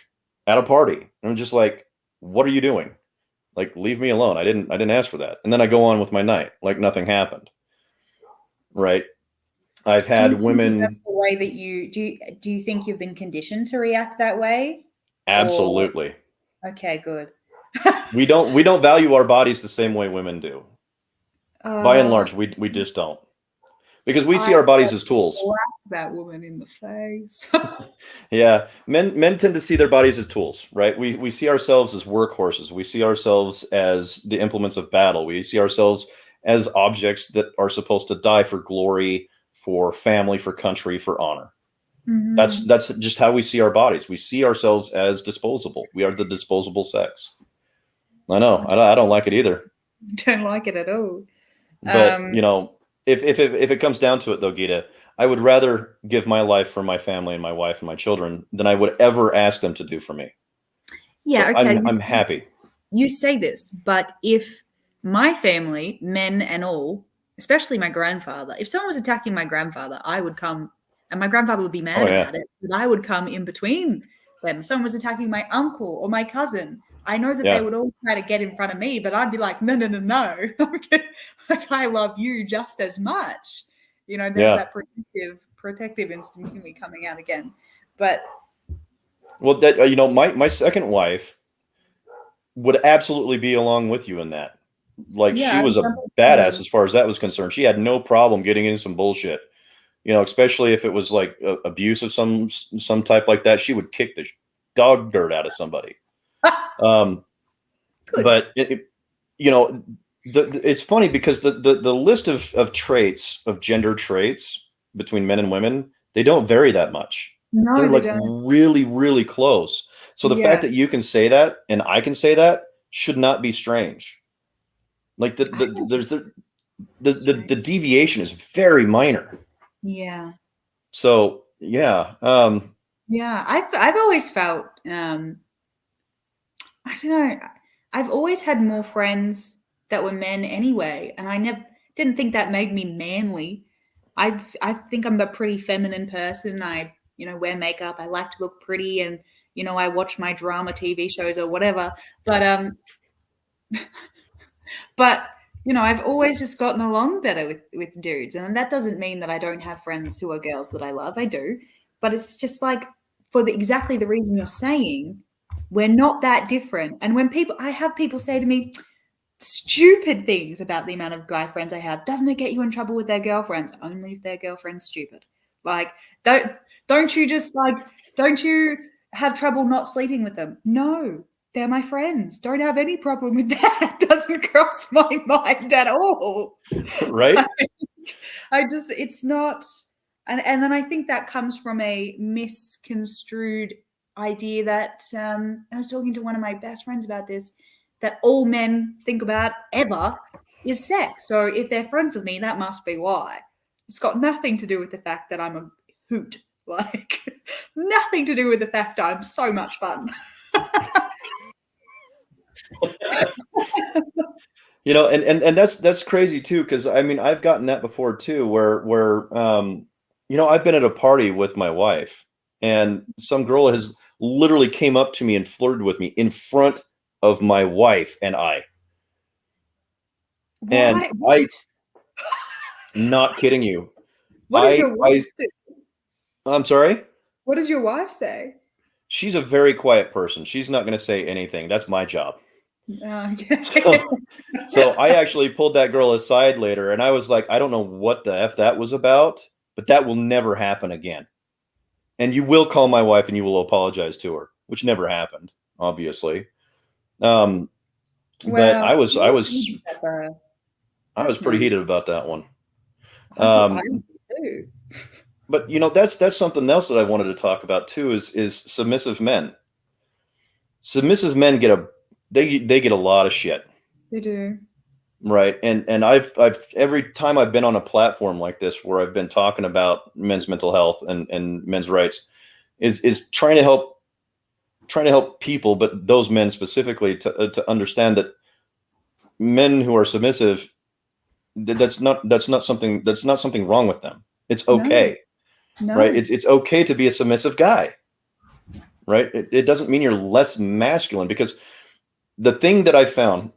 at a party. And I'm just like, what are you doing? Like, leave me alone. I didn't ask for that. And then I go on with my night like nothing happened. Right? I've Do you had think women. that's the way that do you think you've been conditioned to react that way? Absolutely. Or, okay, good. We don't value our bodies the same way women do. By and large, we just don't. Because we see our bodies as tools. Slap that woman in the face. Yeah, men tend to see their bodies as tools, right? We see ourselves as workhorses. We see ourselves as the implements of battle. We see ourselves as objects that are supposed to die for glory, for family, for country, for honor. Mm-hmm. That's just how we see our bodies. We see ourselves as disposable. We are the disposable sex. I know. I don't like it either. Don't like it at all. But if it comes down to it, though, Gitta, I would rather give my life for my family and my wife and my children than I would ever ask them to do for me. Yeah, so okay. I'm happy. You say this, but if my family, men and all, especially my grandfather, if someone was attacking my grandfather, I would come, and my grandfather would be mad about it, but I would come in between them. If someone was attacking my uncle or my cousin, I know that they would all try to get in front of me, but I'd be like, no. Like, I love you just as much. There's that protective instinct in me coming out again. But well, that my second wife would absolutely be along with you in that. Like, she was a badass as far as that was concerned. She had no problem getting in some bullshit. Especially if it was like abuse of some type like that, she would kick the dog dirt out of somebody. But it's funny because the list of traits, of gender traits between men and women, they don't vary that much. No, they're they like don't. really, really close. So the fact that you can say that and I can say that should not be strange. Like the deviation is very minor. Yeah. So yeah. Yeah, I've always felt I don't know. I've always had more friends that were men anyway, and I never didn't think that made me manly. I think I'm a pretty feminine person. I wear makeup. I like to look pretty, and I watch my drama TV shows or whatever. But I've always just gotten along better with dudes, and that doesn't mean that I don't have friends who are girls that I love. I do, but it's just like for exactly the reason you're saying. We're not that different. And when I have people say to me stupid things about the amount of guy friends I have, doesn't it get you in trouble with their girlfriends? Only if their girlfriend's stupid. Like, don't you have trouble not sleeping with them? No, they're my friends. Don't have any problem with that. Doesn't cross my mind at all. Right? It's not. And then I think that comes from a misconstrued idea that I was talking to one of my best friends about this, that all men think about ever is sex. So if they're friends with me, that must be why. It's got nothing to do with the fact that I'm a hoot. Like, nothing to do with the fact I'm so much fun. And that's crazy too, because I mean, I've gotten that before too, where I've been at a party with my wife, and some girl has literally came up to me and flirted with me in front of my wife and I. What? Not kidding you. What is your wife do? I'm sorry. What did your wife say? She's a very quiet person. She's not going to say anything. That's my job. Okay. So, so I actually pulled that girl aside later, and I was like, I don't know what the f that was about, but that will never happen again. And you will call my wife, and you will apologize to her, which never happened, obviously. Um, but Well, you did that for her. I was That's pretty nice. heated about that one. I Um, would too. but that's something else that I wanted to talk about too is submissive men. Submissive men they get a lot of shit, They do. right? And I've every time I've been on a platform like this where I've been talking about men's mental health and men's rights is trying to help people, but those men specifically to understand that men who are submissive, that's not something wrong with them. It's No, okay, right? no, It's okay to be a submissive guy, right? It doesn't mean you're less masculine, because the thing that I found,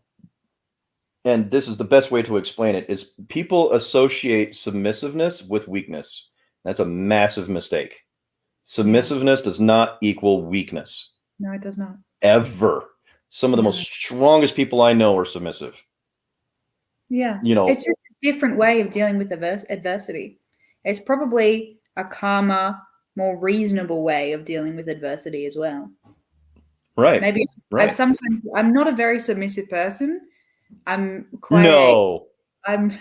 and this is the best way to explain it, is people associate submissiveness with weakness. That's a massive mistake. yeah. Submissiveness does not equal weakness, No, it does not. ever. Some of the most No. strongest people I know are submissive. Yeah. You know, It's just a different way of dealing with adversity. It's probably a calmer, more reasonable way of dealing with adversity as well. right, Maybe right. I'm not a very submissive person. I'm quite a No. I'm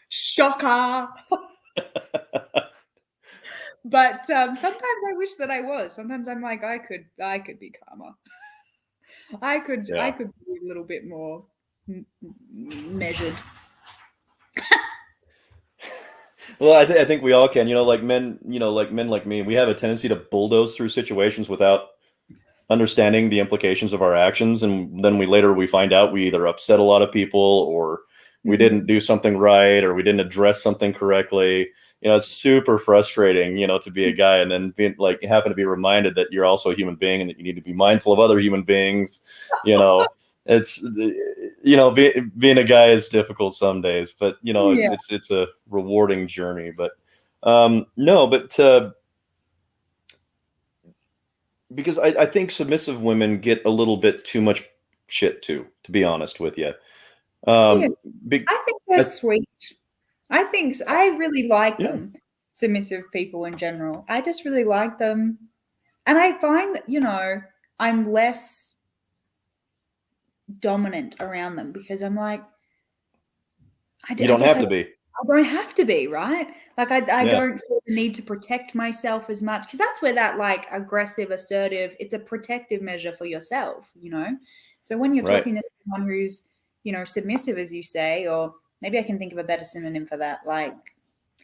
shocker. But sometimes I wish that I was. Sometimes I'm like I could be calmer. I Yeah. could be a little bit more measured. Well, I think we all can. Like men like me, we have a tendency to bulldoze through situations without understanding the implications of our actions, and then we find out we either upset a lot of people, or we didn't Mm. do something right, or we didn't address something correctly. It's super frustrating, to be a guy, and then being like having to be reminded that you're also a human being and that you need to be mindful of other human beings. you know it's being a guy is difficult some days, but Yeah. it's a rewarding journey. But no, but because I think submissive women get a little bit too much shit too, to be honest with you. Yeah. Um, big, I think they're I, sweet. I really like yeah, them, submissive people in general. I just really like them. And I find that, I'm less dominant around them because I'm like, you I don't guess have I to be. don't have to be, right? Like I Yeah, don't feel the need to protect myself as much because that's where that like aggressive, assertive, it's a protective measure for yourself, So when you're right. talking to someone who's, submissive, as you say, or maybe I can think of a better synonym for that, like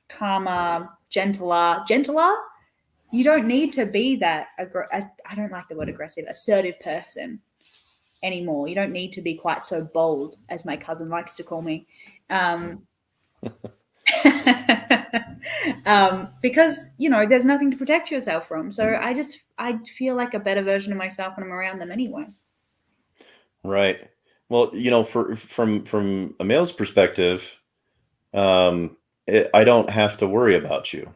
calmer, gentler. You don't need to be that. I don't like the word aggressive, assertive person anymore. You don't need to be quite so bold, as my cousin likes to call me. Um, because there's nothing to protect yourself from. So I feel like a better version of myself when I'm around them anyway. Right. Well, from a male's perspective, um, I don't have to worry about you.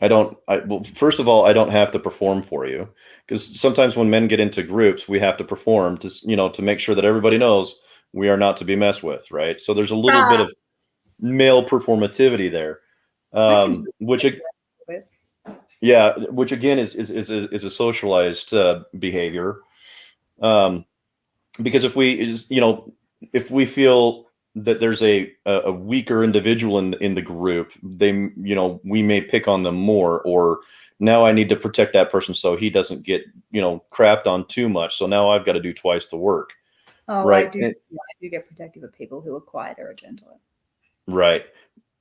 Well, first of all, I don't have to perform for you, because sometimes when men get into groups, we have to perform to make sure that everybody knows we are not to be messed with, right? So there's a little bit Ah, of male performativity there, I can which, yeah, which again is a socialized behavior. Um, because if we feel that there's a weaker individual in the group, we may pick on them more, or now I need to protect that person so he doesn't get crapped on too much, so now I've got to do twice the work, Oh, right? I do get protective of people who are quieter or gentler. Right.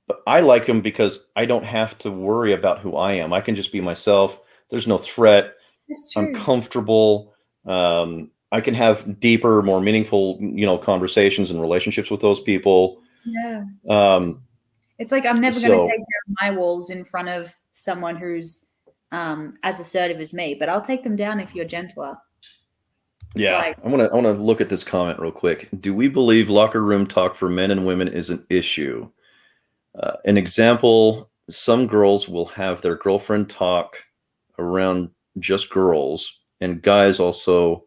But I like them because I don't have to worry about who I am. I can just be myself. There's no threat. That's I'm true. comfortable. I can have deeper, more meaningful, conversations and relationships with those people. Yeah. Um, It's like I'm never going to take so down my walls in front of someone who's as assertive as me, but I'll take them down if you're gentler. yeah, Like, I want to look at this comment real quick. Do we believe locker room talk for men and women is an issue? An example, some girls will have their girlfriend talk around just girls, and guys also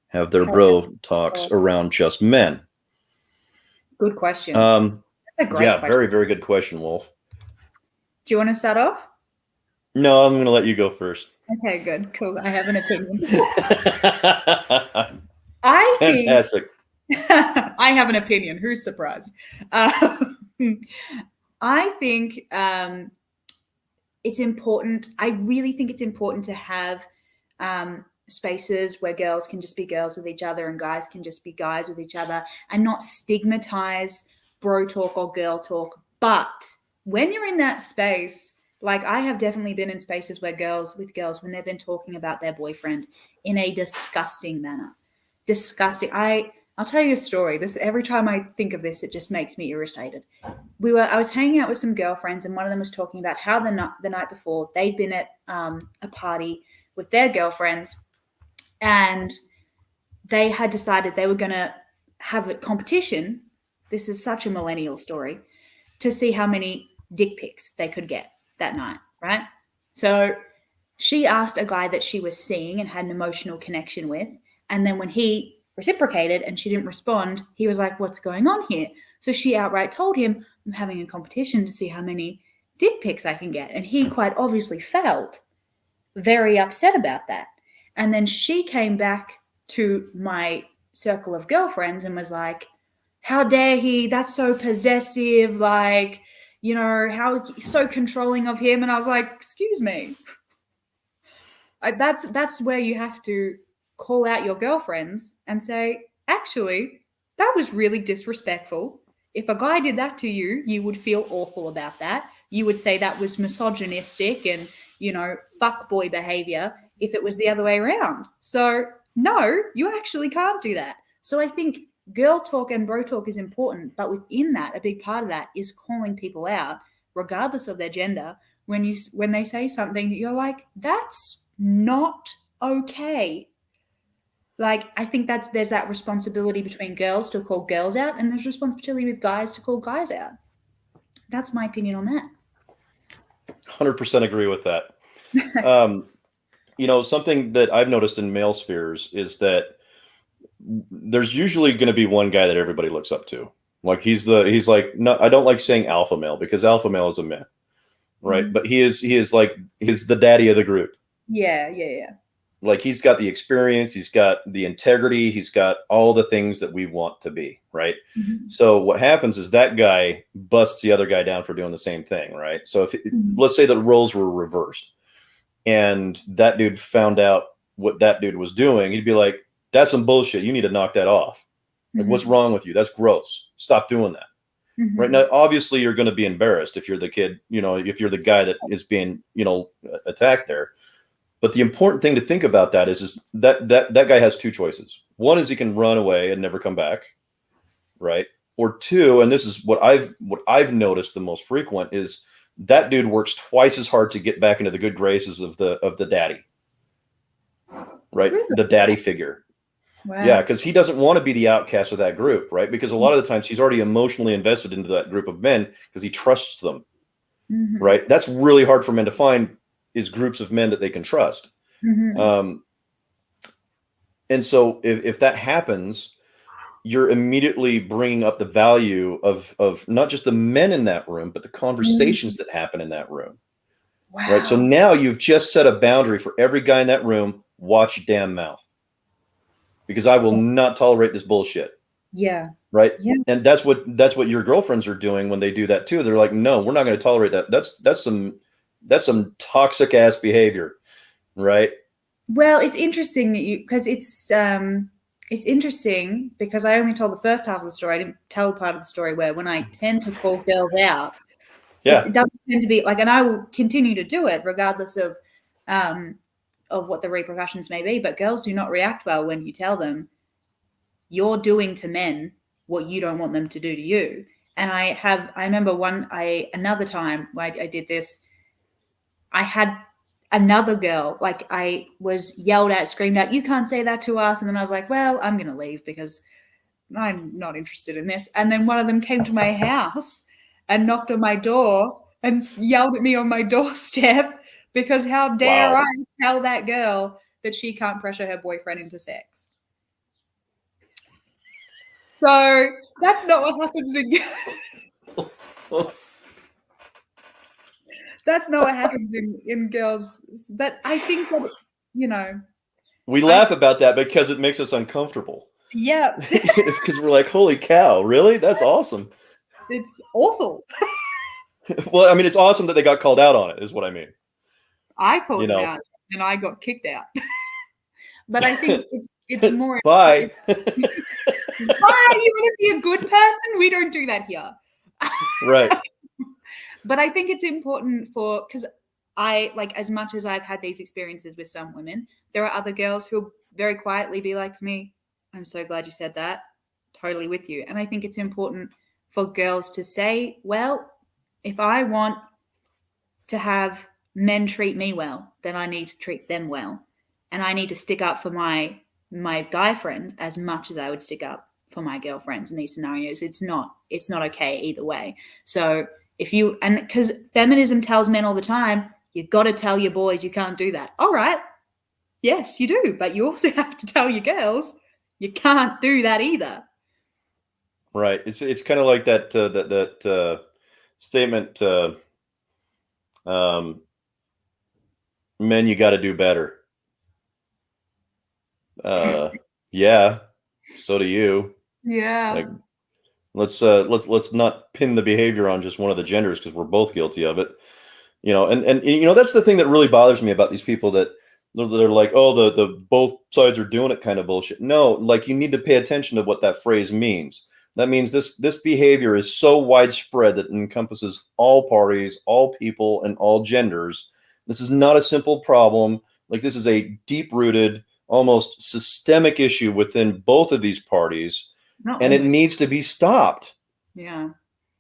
have their bro talks around just men. Good question. That's a great Yeah, question. very, very good question, Wolf. Do you want to start off? No, I'm going to let you go first. Okay, good. Cool. I have an opinion. Fantastic. I have an opinion. Who's surprised? I think it's important. I really think it's important to have spaces where girls can just be girls with each other and guys can just be guys with each other, and not stigmatize bro talk or girl talk. But when you're in that space, like I have definitely been in spaces where girls, when they've been talking about their boyfriend in a disgusting manner. Disgusting. I'll tell you a story. This, every time I think of this, it just makes me irritated. I was hanging out with some girlfriends, and one of them was talking about how the night before they'd been at a party with their girlfriends, and they had decided they were going to have a competition. This is such a millennial story, to see how many dick pics they could get that night, right? So she asked a guy that she was seeing and had an emotional connection with, and then when he reciprocated and she didn't respond, he was like, "What's going on here?" So she outright told him, "I'm having a competition to see how many dick pics I can get." And he quite obviously felt very upset about that. And then she came back to my circle of girlfriends and was like, "How dare he? That's so possessive. Like, you know, how so controlling of him." And I was like, "Excuse me." That's where you have to call out your girlfriends and say, "Actually, that was really disrespectful. If a guy did that to you, you would feel awful about that. You would say that was misogynistic and, you know, fuckboy behavior if it was the other way around. So, no, you actually can't do that." So I think girl talk and bro talk is important, but within that, a big part of that is calling people out, regardless of their gender, when they say something that you're like, "That's not okay." Like, I think there's that responsibility between girls to call girls out, and there's responsibility with guys to call guys out. That's my opinion on that. 100% agree with that. You know, something that I've noticed in male spheres is that there's usually going to be one guy that everybody looks up to. Like he's like, no, I don't like saying alpha male because alpha male is a myth, right? Mm-hmm. But he's the daddy of the group. Yeah. Like he's got the experience, he's got the integrity, he's got all the things that we want to be, right? Mm-hmm. So what happens is that guy busts the other guy down for doing the same thing, right? So if let's say the roles were reversed and that dude found out what that dude was doing, he'd be like, "That's some bullshit. You need to knock that off. Like, what's wrong with you? That's gross. Stop doing that." Right now, obviously, you're going to be embarrassed if you're the kid, you know, if you're the guy that is being, you know, attacked there. But the important thing to think about that is that guy has two choices. One is he can run away and never come back, right? Or two, and this is what I've noticed the most frequent, is that dude works twice as hard to get back into the good graces of the daddy, right? Really? The daddy figure. Wow. Yeah, because he doesn't want to be the outcast of that group, right? Because a lot of the times he's already emotionally invested into that group of men because he trusts them, right? That's really hard for men to find, is groups of men that they can trust. And so if that happens, you're immediately bringing up the value of not just the men in that room, but the conversations that happen in that room. Wow. Right. So now you've just set a boundary for every guy in that room. Watch your damn mouth, because I will not tolerate this bullshit. Yeah. Right. Yeah. And that's what your girlfriends are doing when they do that too. They're like, "No, we're not going to tolerate that. That's some toxic ass behavior." Right. Well, it's interesting that because it's interesting because I only told the first half of the story. I didn't tell part of the story where when I tend to call girls out, it doesn't tend to be like, and I will continue to do it regardless of what the repercussions may be. But girls do not react well when you tell them you're doing to men what you don't want them to do to you. And I remember another time when I did this, I had another girl, like I was yelled at, screamed at, "You can't say that to us." And then I was like, "Well, I'm going to leave because I'm not interested in this." And then one of them came to my house and knocked on my door and yelled at me on my doorstep because how dare Wow. I tell that girl that she can't pressure her boyfriend into sex. So that's not what happens in that's not what happens in girls. But I think that, you know, We I laugh about that because it makes us uncomfortable. yeah, Because we're like, holy cow, really? That's awesome. it's awful. Well, I mean, it's awesome that they got called out on it, is what I mean. I You called them know, out and I got kicked out. But I think it's more bye. why you want to be a good person? We don't do that here. Right. But I think it's important because I like, as much as I've had these experiences with some women, there are other girls who very quietly be like to me, I'm so glad you said that. Totally with you. And I think it's important for girls to say, well, if I want to have men treat me well, then I need to treat them well. And I need to stick up for my guy friends as much as I would stick up for my girlfriends in these scenarios. It's not okay either way. So if you, and because feminism tells men all the time, you got to tell your boys you can't do that. All right. Yes, you do. But you also have to tell your girls you can't do that either. Right. It's kind of like that statement. Men, you got to do better. Yeah. So do you. Yeah. Like, let's not pin the behavior on just one of the genders because we're both guilty of it. And that's the thing that really bothers me about these people that they're like, oh, the both sides are doing it kind of bullshit. No, like you need to pay attention to what that phrase means. That means this behavior is so widespread that it encompasses all parties, all people, and all genders. This is not a simple problem. Like this is a deep-rooted, almost systemic issue within both of these parties, Not and it almost. needs to be stopped. Yeah.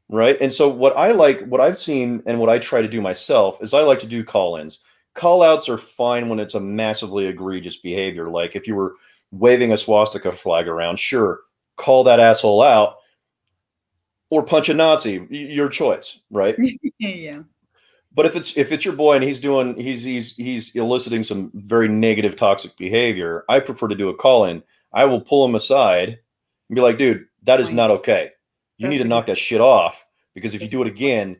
Right. And so what I've seen and what I try to do myself is I like to do call-ins. Call-outs are fine when it's a massively egregious behavior. Like if you were waving a swastika flag around, sure, call that asshole out or punch a Nazi, your choice, right? Yeah. But if it's your boy and he's eliciting some very negative toxic behavior, I prefer to do a call-in. I will pull him aside and be like, dude, that is not okay. You need to knock that shit off because if you do it again,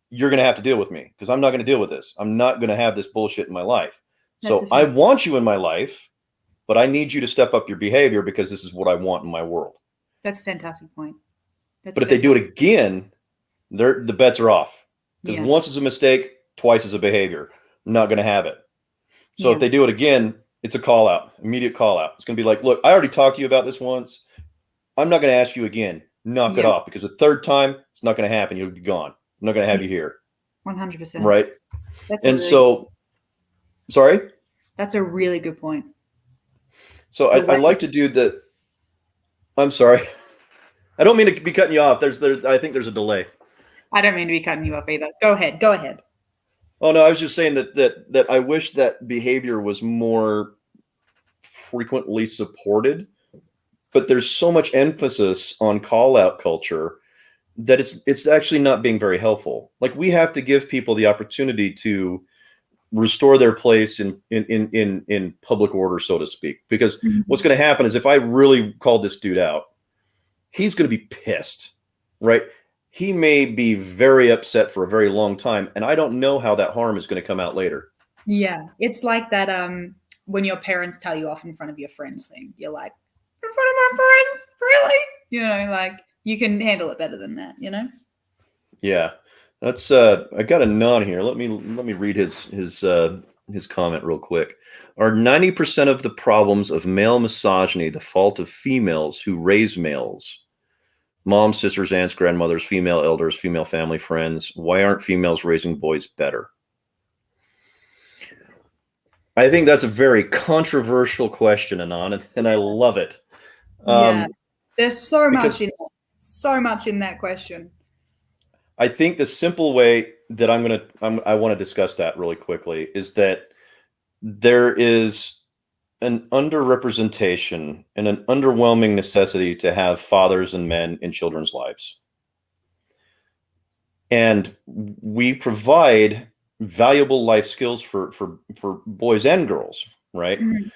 you're going to have to deal with me because I'm not going to deal with this. I'm not going to have this bullshit in my life. So I want you in my life, but I need you to step up your behavior because this is what I want in my world. That's a fantastic point. But if they do it again, the bets are off because once is a mistake, twice is a behavior. I'm not going to have it. So if they do it again, it's a call out, immediate call out. It's going to be like, look, I already talked to you about this once. I'm not going to ask you again. Knock it off because the third time it's not going to happen. You'll be gone. I'm not going to have you here. 100%. Right. Sorry. That's a really good point. So I like to do that. I'm sorry. I don't mean to be cutting you off. I think there's a delay. I don't mean to be cutting you off either. Go ahead. Go ahead. Oh no, I was just saying that I wish that behavior was more frequently supported, but there's so much emphasis on call out culture that it's actually not being very helpful. Like we have to give people the opportunity to restore their place in public order, so to speak. Because what's going to happen is if I really call this dude out, he's going to be pissed, right? He may be very upset for a very long time, and I don't know how that harm is going to come out later. Yeah, it's like that when your parents tell you off in front of your friends thing. You're like, in front of my friends? Really? Like you can handle it better than that, Yeah. That's I got a nod here. Let me read his comment real quick. Are 90% of the problems of male misogyny the fault of females who raise males? Moms, sisters, aunts, grandmothers, female elders, female family friends. Why aren't females raising boys better? I think that's a very controversial question, Anon, and I love it. Yeah, there's so much in that question. I think the simple way that I want to discuss that really quickly is that there is an underrepresentation and an underwhelming necessity to have fathers and men in children's lives. And we provide valuable life skills for boys and girls, right? Mhm.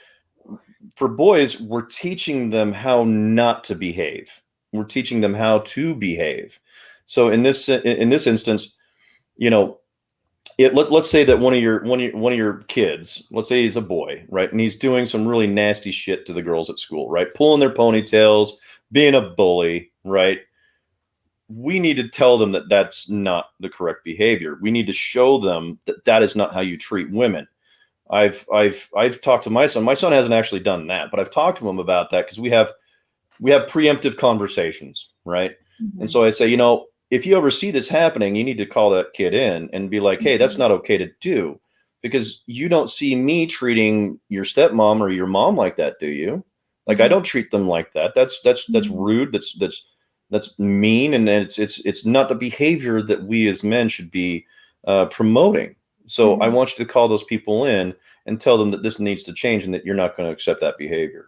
For boys, we're teaching them how not to behave. We're teaching them how to behave. So in this instance, you know, let's say that one of your kids, let's say he's a boy, right, and he's doing some really nasty shit to the girls at school, right, pulling their ponytails, being a bully, right. We need to tell them that that's not the correct behavior. We need to show them that that is not how you treat women. I've talked to my son. My son hasn't actually done that, but I've talked to him about that because we have preemptive conversations, right? And Mhm. so I say, you know, if you ever see this happening, you need to call that kid in and be like, hey, that's Mhm. not okay to do because you don't see me treating your stepmom or your mom like that, do you? Like I Mhm. don't treat them like that. That's Mhm. rude. That's mean, and it's not the behavior that we as men should be promoting. So I Mhm. want you to call those people in and tell them that this needs to change and that you're not going to accept that behavior,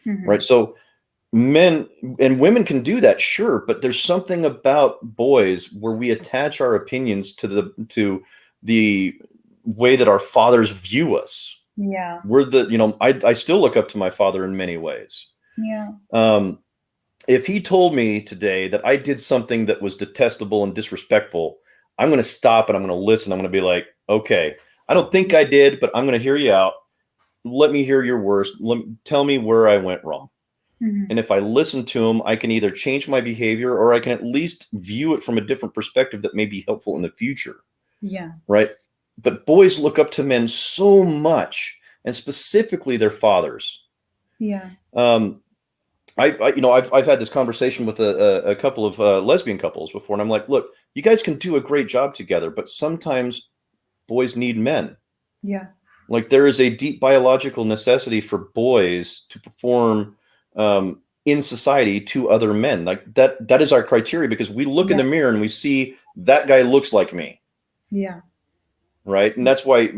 right? Mhm. So men and women can do that, sure, but there's something about boys where we attach our opinions to the way that our fathers view us. Yeah. We're the, you know, I still look up to my father in many ways. Yeah. um if he told me today that I did something that was detestable and disrespectful, I'm going to stop and I'm going to listen. I'm going to be like, okay, I don't think I did, but I'm going to hear you out. Let me hear your worst. Tell me where I went wrong. Mhm. And if I listen to them, I can either change my behavior or I can at least view it from a different perspective that may be helpful in the future. Yeah. Right. But boys look up to men so much, and specifically their fathers. Yeah. Um, you know, I've had this conversation with a couple of lesbian couples before, and I'm like, look, you guys can do a great job together, but sometimes boys need men. Yeah. Like there is a deep biological necessity for boys to perform in society to other men. Like that is our criteria because we look in Yeah. the mirror and we see that guy looks like me, Yeah. right? And that's why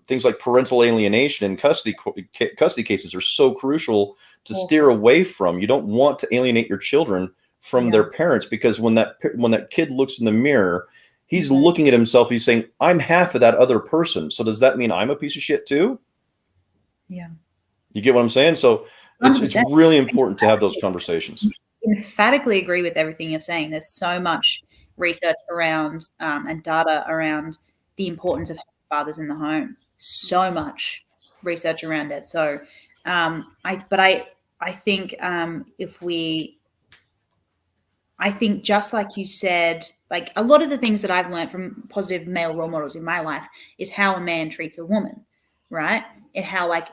things like parental alienation and custody cases are so crucial to steer Awful. away from. You don't want to alienate your children from Yeah. their parents because when that kid looks in the mirror, he's Exactly. looking at himself. He's saying, "I'm half of that other person." So does that mean I'm a piece of shit too? Yeah. You get what I'm saying? So it's 100%. really important to have those conversations. Emphatically agree with everything you're saying. There's so much research around and data around the importance of fathers in the home. So much research around it. So, I think if we I think just like you said, like a lot of the things that I've learned from positive male role models in my life is how a man treats a woman, right? And how like,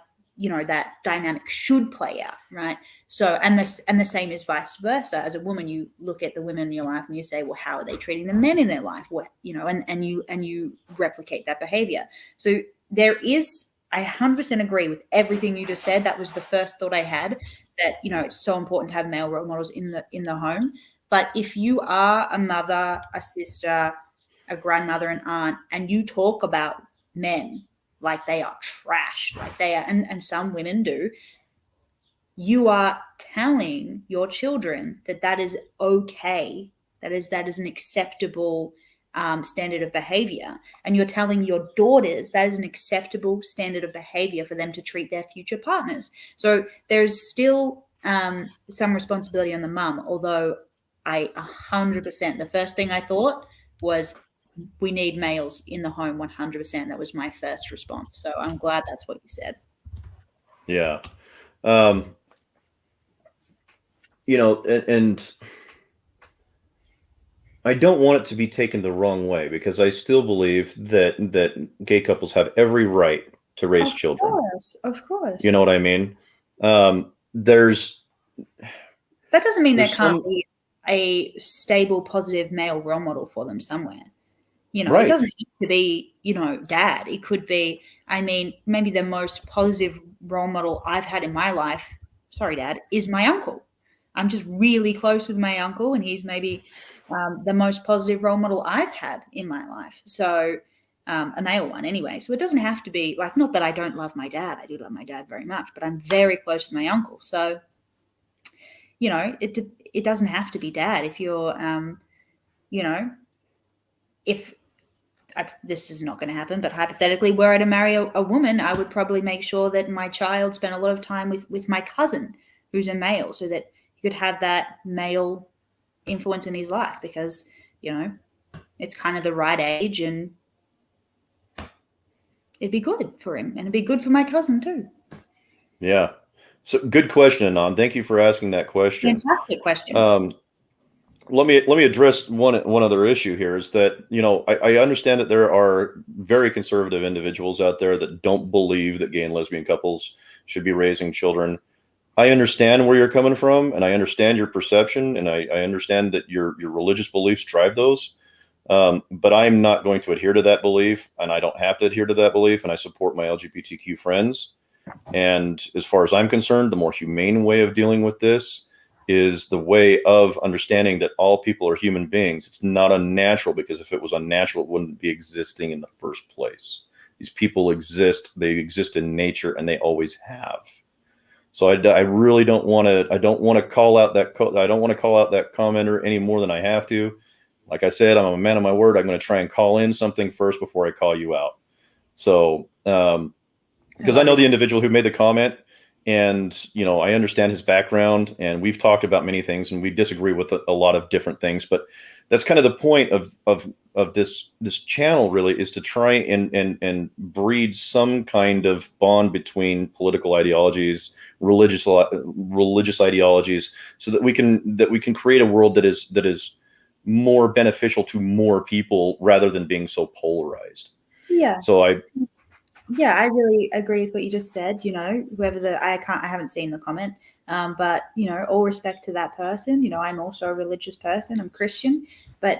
that dynamic should play out, right? So and the same is vice versa. As a woman, you look at the women in your life and you say, well, how are they treating the men in their life? What, and you replicate that behavior. So there is I 100% agree with everything you just said. That was the first thought I had, that it's so important to have male role models in the home. But if you are a mother, a sister, a grandmother, an aunt, and you talk about men like they are trash, like they are, and some women do, you are telling your children that is okay. That is an acceptable standard of behavior, and you're telling your daughters that is an acceptable standard of behavior for them to treat their future partners. So there's still some responsibility on the mum, although I 100%, the first thing I thought was we need males in the home. 100%, that was my first response, so I'm glad that's what you said. Yeah. Um, you know, and I don't want it to be taken the wrong way because I still believe that gay couples have every right to raise Of children. course, of You course. know what I mean? There's That doesn't mean there there's can't some be a stable, positive male role model for them somewhere. It right. doesn't need to be, dad. It could be, I mean, maybe the most positive role model I've had in my life, sorry, dad, is my uncle. I'm just really close with my uncle, and he's maybe the most positive role model I've had in my life. So, a male one anyway. So it doesn't have to be like, not that I don't love my dad. I do love my dad very much, but I'm very close to my uncle. So, it doesn't have to be dad if you're, you know, if this is not going to happen, but hypothetically, were I to marry a woman, I would probably make sure that my child spent a lot of time with my cousin, who's a male, so that he could have that male influence in his life, because, you know, it's kind of the right age, and it'd be good for him, and it'd be good for my cousin too. Yeah. So good question, Anon. Thank you for asking that question. Fantastic question. Let me address one other issue here, is that, you know, I understand that there are very conservative individuals out there that don't believe that gay and lesbian couples should be raising children. I understand where you're coming from, and I understand your perception, and I understand that your religious beliefs drive those. But I'm not going to adhere to that belief, and I don't have to adhere to that belief, and I support my LGBTQ friends. And as far as I'm concerned, the more humane way of dealing with this is the way of understanding that all people are human beings. It's not unnatural, because if it was unnatural, it wouldn't be existing in the first place. These people exist. They exist in nature, and they always have. So I really don't want to. I don't want to call out that. I don't want to call out that commenter any more than I have to. Like I said, I'm a man of my word. I'm going to try and call in something first before I call you out. So, because I know the individual who made the comment, and, you know, I understand his background, and we've talked about many things, and we disagree with a lot of different things. But that's kind of the point of this channel, really, is to try and breed some kind of bond between political ideologies, religious ideologies, so that we can create a world that is more beneficial to more people, rather than being so polarized. Yeah. So I really agree with what you just said. You know, whoever I haven't seen the comment, but, you know, all respect to that person. You know, I'm also a religious person. I'm Christian, but,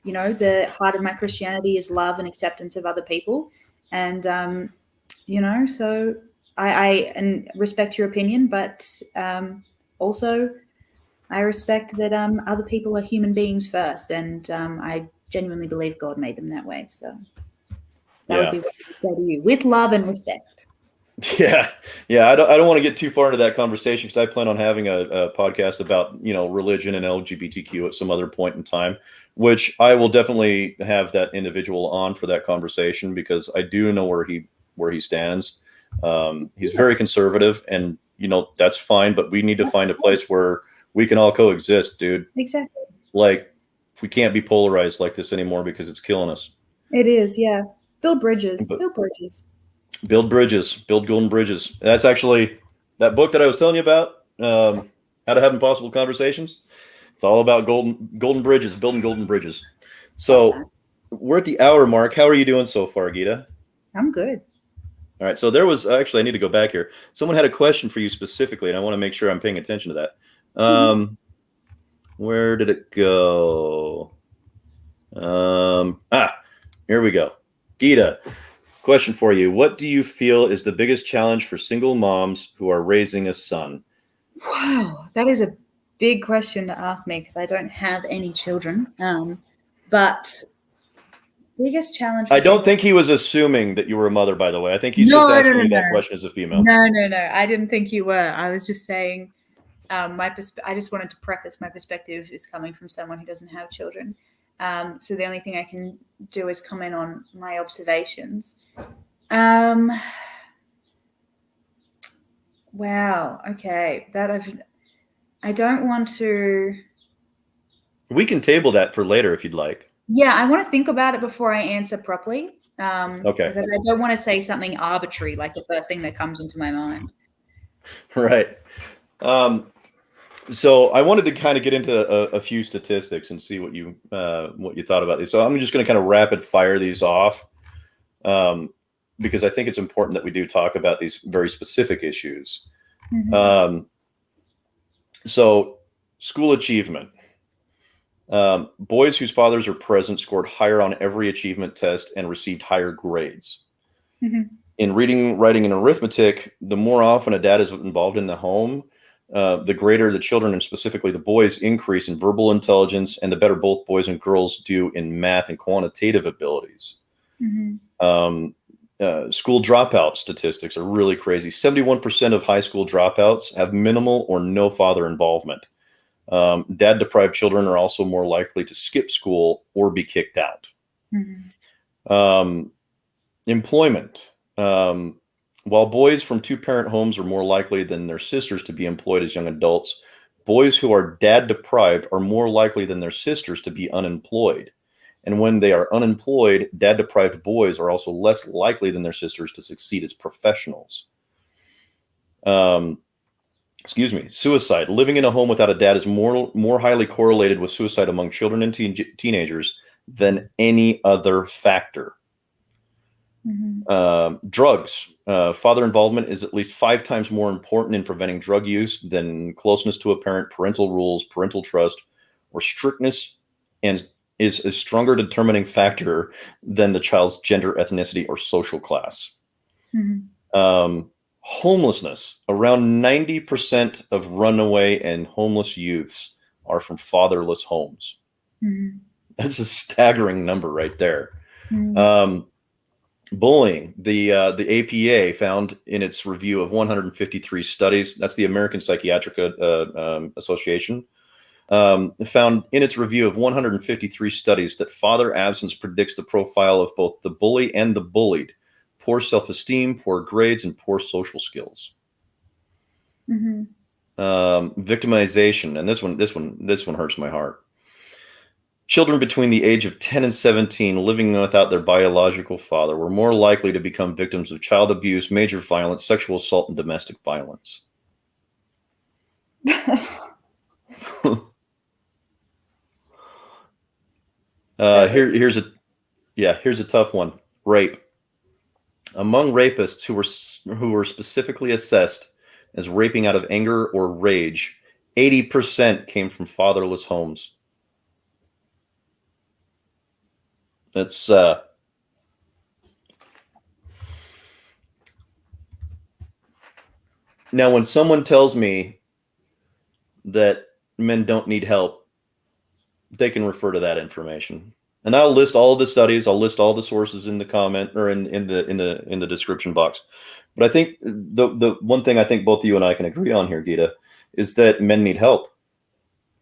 you know, the heart of my Christianity is love and acceptance of other people. And, you know, so I respect your opinion, but, also I respect that, other people are human beings first. And, I genuinely believe God made them that way. So that would be what I would say to you, with love and respect. Yeah. I don't want to get too far into that conversation, because I plan on having a podcast about, you know, religion and LGBTQ at some other point in time, which I will definitely have that individual on for that conversation, because I do know where he stands. He's very conservative, and, you know, that's fine, but we need to find a place where we can all coexist, dude. Exactly. Like, we can't be polarized like this anymore, because it's killing us. It is, yeah. Build bridges. Build bridges. Build bridges. Build golden bridges. That's actually that book that I was telling you about, How to Have Impossible Conversations. It's all about golden bridges, building golden bridges. So we're at the hour mark. How are you doing so far, Gitta? I'm good. All right. So there was actually, I need to go back here. Someone had a question for you specifically, and I want to make sure I'm paying attention to that. Where did it go? Here we go. Gitta, question for you. What do you feel is the biggest challenge for single moms who are raising a son? Wow, that is a big question to ask me, because I don't have any children. But biggest challenge. I don't think he was assuming that you were a mother, by the way. I think he's just asking you that question as a female. No. I didn't think you were. I was just saying, I just wanted to preface my perspective is coming from someone who doesn't have children. So the only thing I can do is comment on my observations. Wow. Okay. I don't want to. We can table that for later if you'd like. Yeah, I want to think about it before I answer properly. Okay. Because I don't want to say something arbitrary, like the first thing that comes into my mind. Right. So I wanted to kind of get into a few statistics and see what you thought about these. So I'm just going to kind of rapid fire these off, because I think it's important that we do talk about these very specific issues. Mm-hmm. So school achievement. Boys whose fathers are present scored higher on every achievement test and received higher grades. Mm-hmm. In reading, writing, and arithmetic, the more often a dad is involved in the home, the greater the children, and specifically the boys, increase in verbal intelligence, and the better both boys and girls do in math and quantitative abilities. Mm-hmm. School dropout statistics are really crazy. 71% of high school dropouts have minimal or no father involvement. Dad-deprived children are also more likely to skip school or be kicked out. Employment. While boys from two-parent homes are more likely than their sisters to be employed as young adults, boys who are dad deprived are more likely than their sisters to be unemployed. And when they are unemployed, dad deprived boys are also less likely than their sisters to succeed as professionals. Suicide. Living in a home without a dad is more highly correlated with suicide among children and teenagers than any other factor. Drugs. Father involvement is at least 5 times more important in preventing drug use than closeness to a parent, parental rules, parental trust, or strictness, and is a stronger determining factor than the child's gender, ethnicity, or social class. Homelessness. Around 90% of runaway and homeless youths are from fatherless homes. That's a staggering number right there. Bullying. The APA found in its review of 153 studies, that's the American Psychiatric Association, found in its review of 153 studies that father absence predicts the profile of both the bully and the bullied. Poor self-esteem, poor grades, and poor social skills. Victimization, and this one hurts my heart. Children between the age of 10 and 17 living without their biological father were more likely to become victims of child abuse, major violence, sexual assault, and domestic violence. Here's a tough one. Rape. Among rapists who were specifically assessed as raping out of anger or rage, 80% came from fatherless homes. That's now when someone tells me that men don't need help, they can refer to that information. And I'll list all the studies. I'll list all the sources in the comment or in the description box. But I think the one thing I think both you and I can agree on here, Gitta, is that men need help.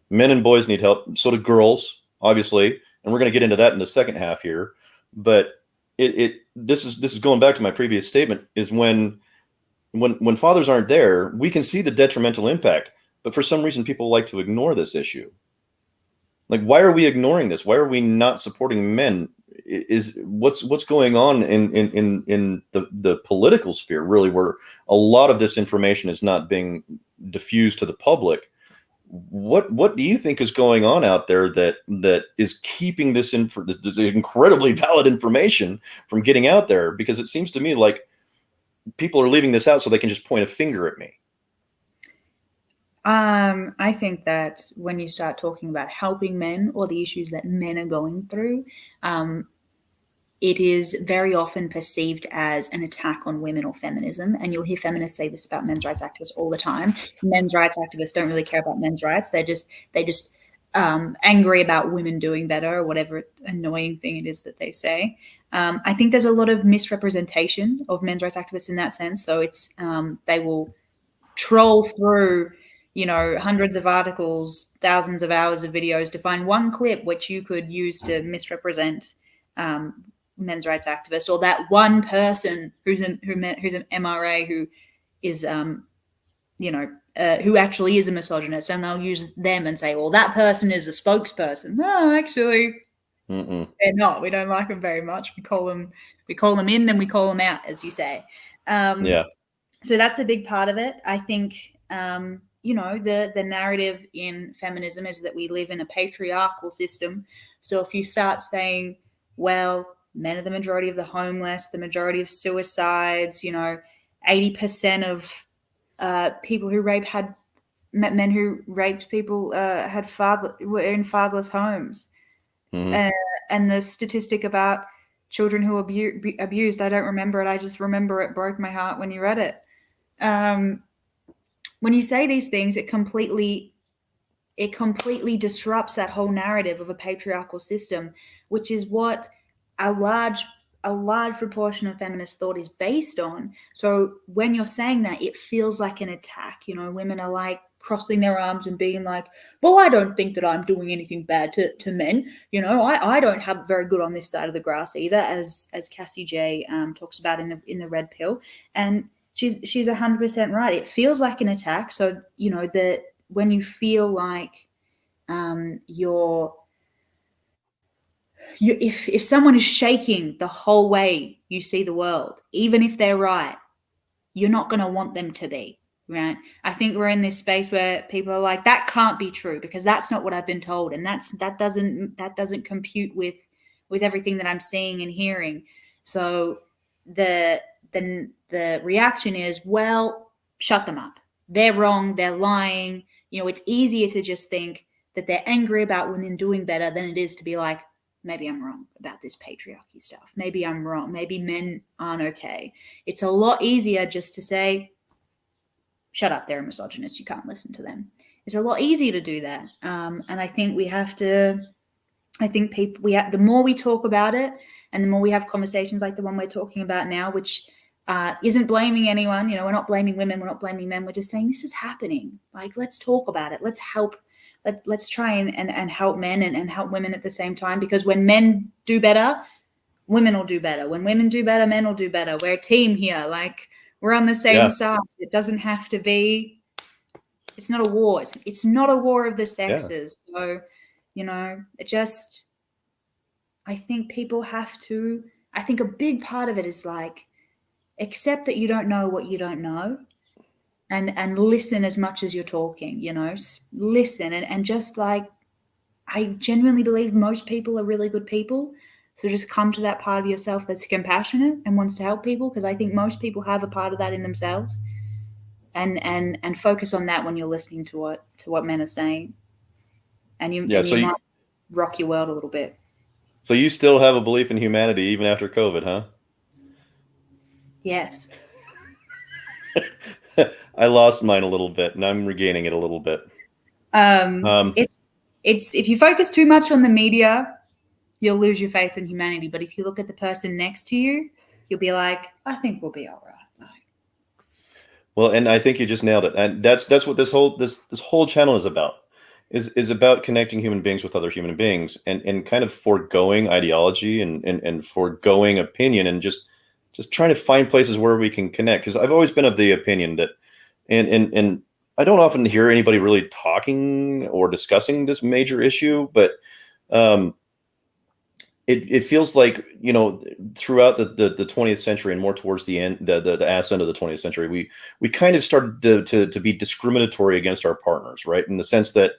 Men and boys need help. So do girls, obviously, and we're going to get into that in the second half here. But this is going back to my previous statement. Is when fathers aren't there, we can see the detrimental impact. But for some reason, people like to ignore this issue. Like, why are we ignoring this? Why are we not supporting men? Is what's going on in the political sphere, really, where a lot of this information is not being diffused to the public? What do you think is going on out there that is keeping this incredibly valid information from getting out there? Because it seems to me like people are leaving this out so they can just point a finger at me. I think that when you start talking about helping men or the issues that men are going through, it is very often perceived as an attack on women or feminism. And you'll hear feminists say this about men's rights activists all the time. Men's rights activists don't really care about men's rights. They're just angry about women doing better or whatever annoying thing it is that they say. I think there's a lot of misrepresentation of men's rights activists in that sense. So it's they will troll through hundreds of articles, thousands of hours of videos to find one clip which you could use to misrepresent men's rights activists, or that one person who's an MRA who is who actually is a misogynist, and they'll use them and say, well, that person is a spokesperson. No, actually, they're not. We don't like them very much. We call them in and we call them out, as you say. So that's a big part of it. I think the narrative in feminism is that we live in a patriarchal system. So if you start saying, well, men are the majority of the homeless, the majority of suicides, 80% of people who rape men who raped people were in fatherless homes. And the statistic about children who abused, I don't remember it. I just remember it broke my heart when you read it. When you say these things, it completely disrupts that whole narrative of a patriarchal system, which is what a large proportion of feminist thought is based on. So when you're saying that, it feels like an attack. Women are like crossing their arms and being like, well, I don't think that I'm doing anything bad to men. You know, I don't have it very good on this side of the grass either, as Cassie J talks about in the Red Pill. And she's 100% right. It feels like an attack. So, you know, that when you feel like if someone is shaking the whole way you see the world, even if they're right, you're not going to want them to be, right? I think we're in this space where people are like, that can't be true because that's not what I've been told, and that doesn't compute with everything that I'm seeing and hearing. So the reaction is, well, shut them up. They're wrong. They're lying. You know, it's easier to just think that they're angry about women doing better than it is to be like, maybe I'm wrong about this patriarchy stuff. Maybe I'm wrong. Maybe men aren't okay. It's a lot easier just to say, shut up, they're a misogynist. You can't listen to them. It's a lot easier to do that. And I think we have to, the more we talk about it and the more we have conversations like the one we're talking about now, which isn't blaming anyone, you know, we're not blaming women, we're not blaming men. We're just saying this is happening. Like, let's talk about it. Let's help. Let's try and help men and help women at the same time, because when men do better, women will do better. When women do better, men will do better. We're a team here. Like, we're on the same side. It doesn't have to be, it's not a war. It's not a war of the sexes. Yeah. So, you know, I think people have to, I think a big part of it is like, accept that you don't know what you don't know. And listen as much as you're talking, you know, listen and just like, I genuinely believe most people are really good people. So just come to that part of yourself that's compassionate and wants to help people, because I think most people have a part of that in themselves, and focus on that when you're listening to what men are saying, and you might rock your world a little bit. So you still have a belief in humanity even after COVID, huh? Yes. I lost mine a little bit, and I'm regaining it a little bit. It's if you focus too much on the media, you'll lose your faith in humanity. But if you look at the person next to you, you'll be like, I think we'll be all right. Well, and I think you just nailed it. And that's what this whole channel is about. Is about connecting human beings with other human beings, and kind of foregoing ideology and foregoing opinion, and just trying to find places where we can connect. Because I've always been of the opinion that, and I don't often hear anybody really talking or discussing this major issue, but it feels like, you know, throughout the 20th century and more towards the end, the ass end of the 20th century, we kind of started to be discriminatory against our partners, right? In the sense that,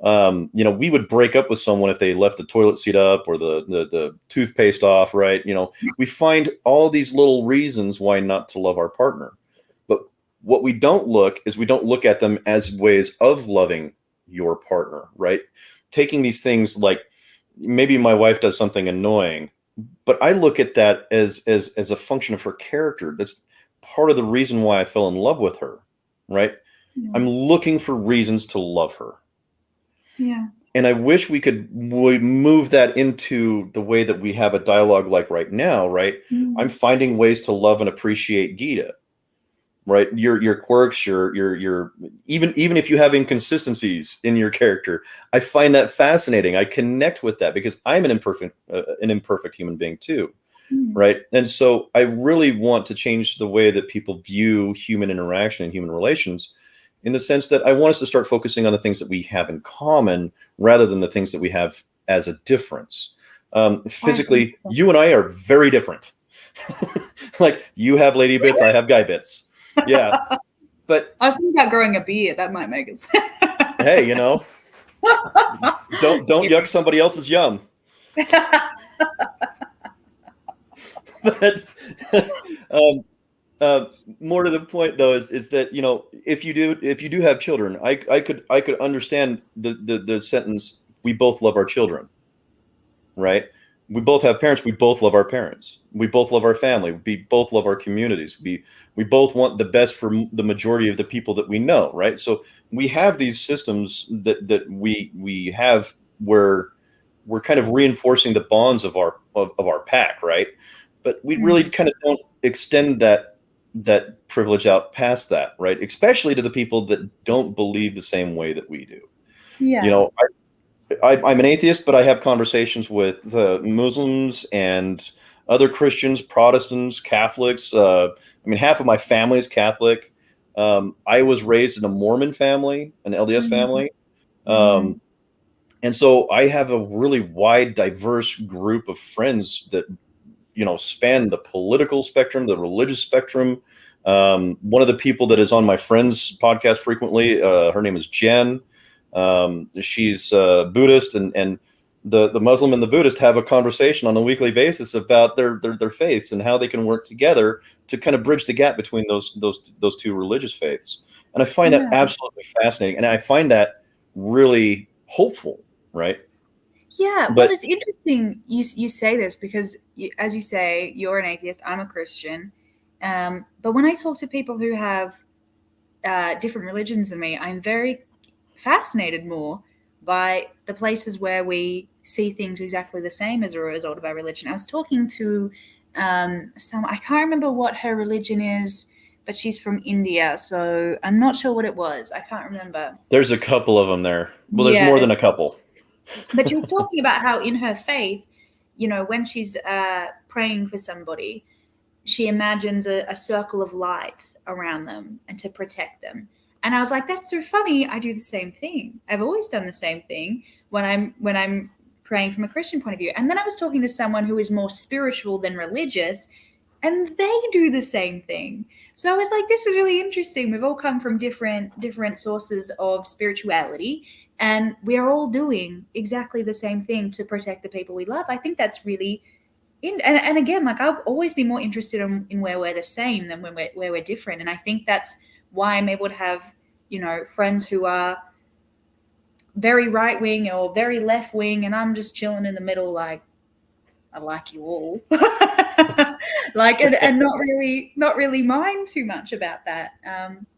you know, we would break up with someone if they left the toilet seat up or the toothpaste off, right? You know, we find all these little reasons why not to love our partner. But what we don't look at them as ways of loving your partner, right? Taking these things like, maybe my wife does something annoying, but I look at that as a function of her character. That's part of the reason why I fell in love with her, right? Yeah. I'm looking for reasons to love her. Yeah. And I wish we could move that into the way that we have a dialogue like right now, right? Mm. I'm finding ways to love and appreciate Gitta, right? Your quirks, your even if you have inconsistencies in your character, I find that fascinating. I connect with that because I'm an imperfect human being too, right? And so I really want to change the way that people view human interaction and human relations, in the sense that I want us to start focusing on the things that we have in common rather than the things that we have as a difference. Physically, you and I are very different. Like, you have lady bits, I have guy bits. Yeah, but I was thinking about growing a beard. That might make it. Hey, you know, don't yuck somebody else's yum. But more to the point, though, is that, you know, if you do have children, I could understand the sentence, "We both love our children," right? We both have parents. We both love our parents. We both love our family. We both love our communities. We both want the best for the majority of the people that we know, right? So we have these systems that we have where we're kind of reinforcing the bonds of our pack, right? But we really kind of don't extend that that privilege out past that, right? Especially to the people that don't believe the same way that we do. You Yeah. know, I'm an atheist, but I have conversations with Muslims and other Christians, Protestants, Catholics. I mean, half of my family is Catholic. I was raised in a Mormon family, an LDS Mm, family. mm, And so I have a really wide, diverse group of friends that, span the political spectrum, the religious spectrum. One of the people that is on my friend's podcast frequently, her name is Jen. She's Buddhist, and the Muslim and the Buddhist have a conversation on a weekly basis about their faiths and how they can work together to kind of bridge the gap between those two religious faiths. And I find that yeah. absolutely fascinating, and I find that really hopeful, right? Yeah, well, But it's interesting you say this because, as you say, you're an atheist. I'm a Christian, but when I talk to people who have different religions than me, I'm very fascinated more by the places where we see things exactly the same as a result of our religion. I was talking to some, I can't remember what her religion is, but she's from India, so I'm not sure what it was. I can't remember. there's a couple of them there. Well, there's Yeah, more than a couple. but she was talking about how in her faith, when she's praying for somebody, she imagines a circle of light around them and to protect them. And I was like, that's so funny. I do the same thing. I've always done the same thing when I'm praying from a Christian point of view. And then I was talking to someone who is more spiritual than religious, and they do the same thing. So I was like, this is really interesting. We've all come from different sources of spirituality, and we're all doing exactly the same thing to protect the people we love. I think that's really and again, like, I'll always be more interested in where we're the same than when where we're different. And I think that's why I'm able to have, friends who are very right wing or very left wing, and I'm just chilling in the middle, like, I like you all. Like, and not really mind too much about that.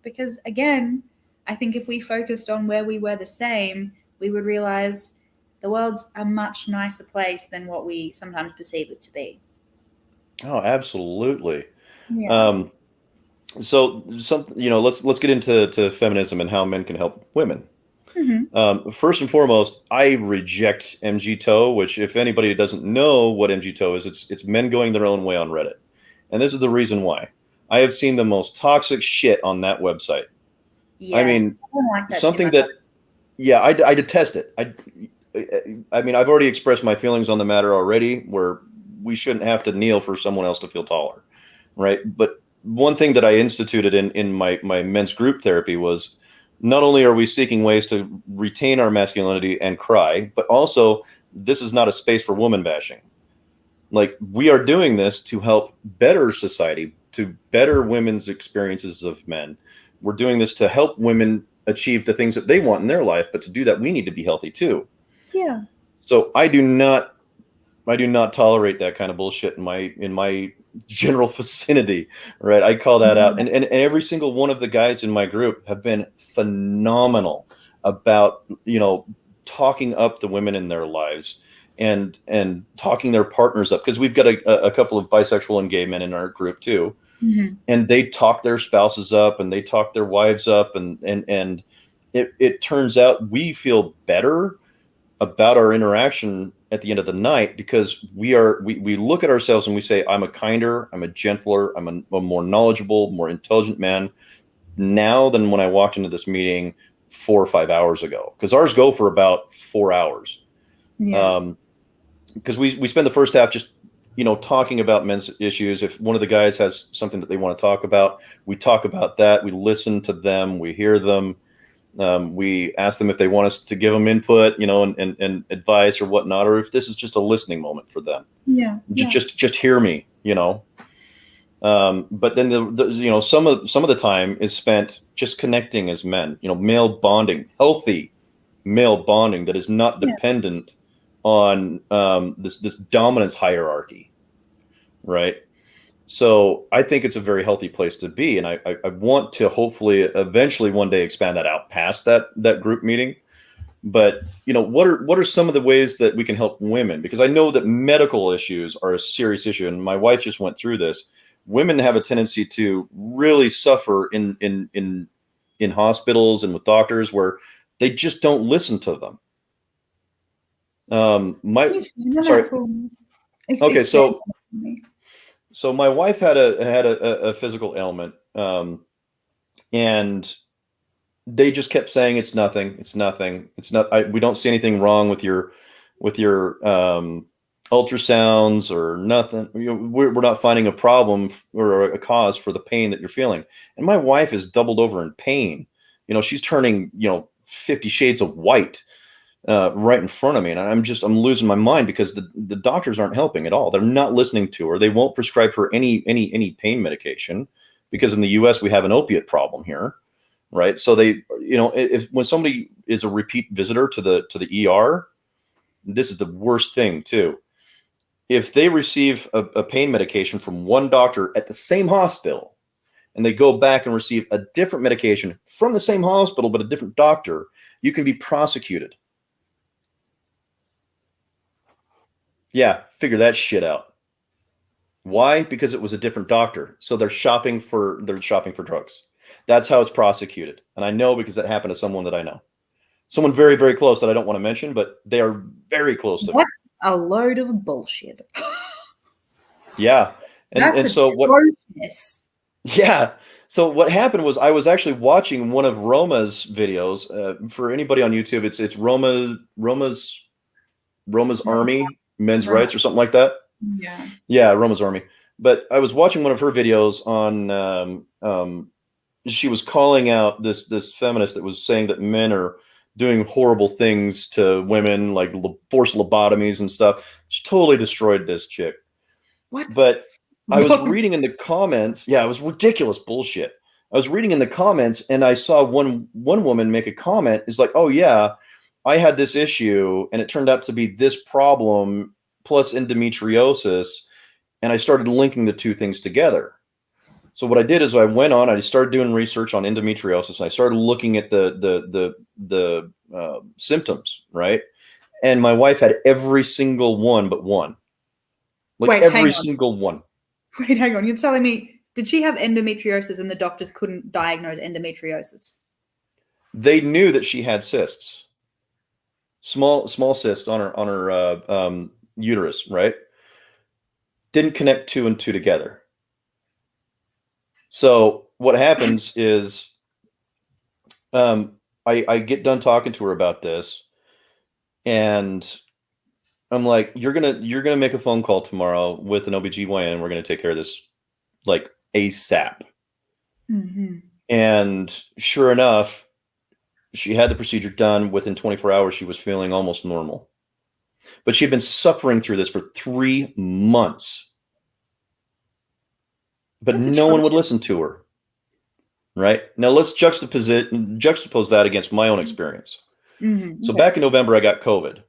Because again, I think if we focused on where we were the same, we would realize the world's a much nicer place than what we sometimes perceive it to be. Oh, absolutely. Yeah. Um, so let's get into feminism and how men can help women. Hmm. First and foremost, I reject MGTOW, which, if anybody doesn't know what MGTOW is, it's men going their own way on Reddit. And this is the reason why. I have seen the most toxic shit on that website. I Yeah. mean, I don't like that too something much. that, yeah, I detest it. I mean, I've already expressed my feelings on the matter already, where we shouldn't have to kneel for someone else to feel taller, right? But one thing that I instituted in my men's group therapy was, not only are we seeking ways to retain our masculinity and cry, but also this is not a space for woman bashing. Like, we are doing this to help better society, to better women's experiences of men. We're doing this to help women achieve the things that they want in their life, but to do that, we need to be healthy too. Yeah. So I do not tolerate that kind of bullshit in my general vicinity, right? I call that out. And every single one of the guys in my group have been phenomenal about, talking up the women in their lives and talking their partners up, because we've got a couple of bisexual and gay men in our group too. Hmm. And they talk their spouses up and they talk their wives up, and it turns out we feel better about our interaction at the end of the night, because we look at ourselves and we say, I'm a kinder, I'm a gentler, I'm a more knowledgeable, more intelligent man now than when I walked into this meeting 4 or 5 hours ago, because ours go for about 4 hours. Yeah. Because we spend the first half just, talking about men's issues. If one of the guys has something that they want to talk about, we talk about that, we listen to them, we hear them. We ask them if they want us to give them input, and advice or whatnot, or if this is just a listening moment for them. Yeah. Yeah. Just hear me. But then some of the time is spent just connecting as men. Male bonding, healthy male bonding that is not Yeah. dependent on this dominance hierarchy, right? So I think it's a very healthy place to be, and I want to hopefully eventually one day expand that out past that group meeting. But what are some of the ways that we can help women? Because I know that medical issues are a serious issue, and my wife just went through this, women have a tendency to really suffer in hospitals and with doctors where they just don't listen to them. Can you explain Sorry. that for me? Okay, Expand that for me. so my wife had a physical ailment, and they just kept saying it's nothing, it's nothing, it's not. We don't see anything wrong with your ultrasounds or nothing. You know, we're not finding a problem or a cause for the pain that you're feeling. And my wife is doubled over in pain. You know, she's turning 50 shades of white right in front of me, and I'm losing my mind because the doctors aren't helping at all. They're not listening to her. They won't prescribe her any pain medication because in the U.S. we have an opiate problem here, right? So they, if when somebody is a repeat visitor to the ER, this is the worst thing too. If they receive a pain medication from one doctor at the same hospital and they go back and receive a different medication from the same hospital but a different doctor, you can be prosecuted. Yeah, figure that shit out. Why? Because it was a different doctor. So they're shopping for drugs. That's how it's prosecuted. And I know because that happened to someone that I know. Someone very, very close that I don't want to mention, but they are very close to me. That's a load of bullshit. Yeah. That's so atrocious. Yeah. So what happened was I was actually watching one of Roma's videos. For anybody on YouTube, it's Roma's Army Men's Right. Rights or something like that. Yeah, Roma's Army. But I was watching one of her videos on she was calling out this feminist that was saying that men are doing horrible things to women, like forced lobotomies and stuff. She totally destroyed this chick. What? But I was reading in the comments. Yeah, it was ridiculous bullshit. I was reading in the comments and I saw one woman make a comment. It's like, oh yeah, I had this issue and it turned out to be this problem plus endometriosis. And I started linking the two things together. So what I did is I went on, I started doing research on endometriosis and I started looking at the symptoms, right? And my wife had every single one but one. Like Wait, every single one. Wait, hang on. You're telling me, did she have endometriosis and the doctors couldn't diagnose endometriosis? They knew that she had cysts, small cysts on her uterus, right? Didn't connect two and two together. So what happens is, I get done talking to her about this, and I'm like, you're gonna make a phone call tomorrow with an OBGYN and we're gonna take care of this like ASAP. Mm-hmm. And sure enough, she had the procedure done. Within 24 hours, she was feeling almost normal. But she had been suffering through this for 3 months. But no one would listen to her. Right? Now let's juxtapose that against my own experience. Mm-hmm. So back in November, I got COVID.